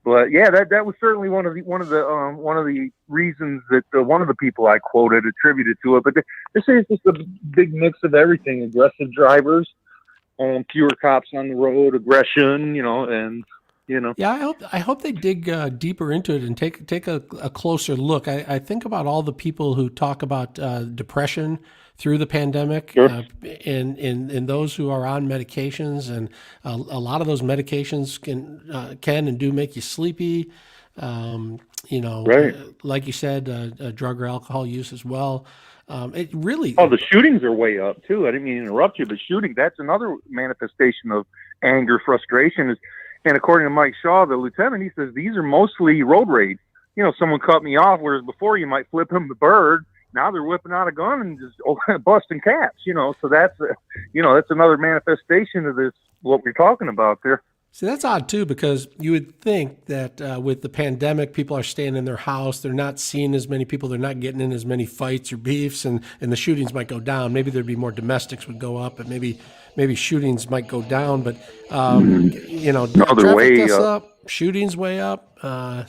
S1: But yeah, that was certainly one of the reasons that one of the people I quoted attributed to it. But they say it's just a big mix of everything: aggressive drivers, fewer cops on the road, aggression,
S3: Yeah, I hope they dig deeper into it and take a closer look. I think about all the people who talk about depression through the pandemic,
S1: Sure.
S3: and those who are on medications, and a lot of those medications can and do make you sleepy.
S1: Right.
S3: Like you said, drug or alcohol use as well. It really.
S1: The shootings are way up too. I didn't mean to interrupt you, but that's another manifestation of anger, frustration. And according to Mike Shaw, the lieutenant, he says these are mostly road rage. Someone cut me off, whereas before you might flip him the bird. Now they're whipping out a gun and just busting caps. So that's that's another manifestation of this, what we're talking about there.
S3: See, that's odd too, because you would think that with the pandemic, people are staying in their house. They're not seeing as many people. They're not getting in as many fights or beefs, and the shootings might go down. Maybe there'd be more domestics would go up, but maybe shootings might go down. But
S1: they're way
S3: up. Shootings way up.
S1: The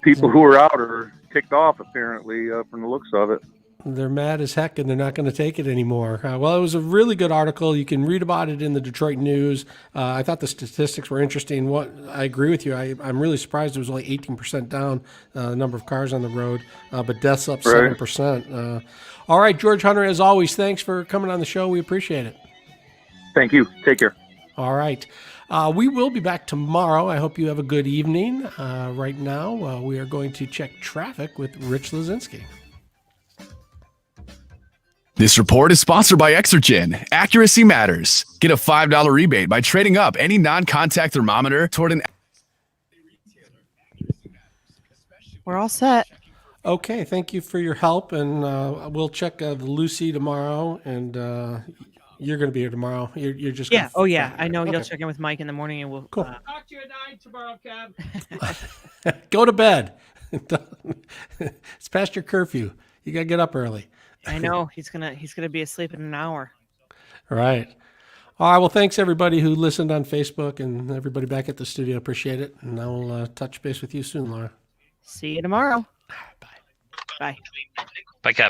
S1: people who are out are ticked off, apparently, from the looks of it.
S3: They're mad as heck, and they're not going to take it anymore. Well, it was a really good article. You can read about it in the Detroit News. I thought the statistics were interesting. I agree with you. I'm really surprised it was only 18% down the number of cars on the road, but deaths up 7%. All right, George Hunter, as always, thanks for coming on the show. We appreciate it.
S1: Thank you. Take care.
S3: All right. We will be back tomorrow. I hope you have a good evening. Right now, we are going to check traffic with Rich Lazinski.
S4: This report is sponsored by Exergen. Accuracy matters. Get a $5 rebate by trading up any non-contact thermometer toward an...
S10: We're all set.
S3: Okay, thank you for your help, and we'll check the Lucy tomorrow, and you're going to be here tomorrow. You're just
S10: Oh yeah. I know you'll check in with Mike in the morning, and we'll
S3: cool.
S10: Talk to you at 9 tomorrow, Kev.
S3: Go to bed. It's past your curfew. You got to get up early.
S10: I know he's gonna be asleep in an hour.
S3: Right. All right. Well, thanks everybody who listened on Facebook, and everybody back at the studio. Appreciate it. And I will touch base with you soon, Laura.
S10: See you tomorrow. Bye. Bye.
S8: Bye, Kevin.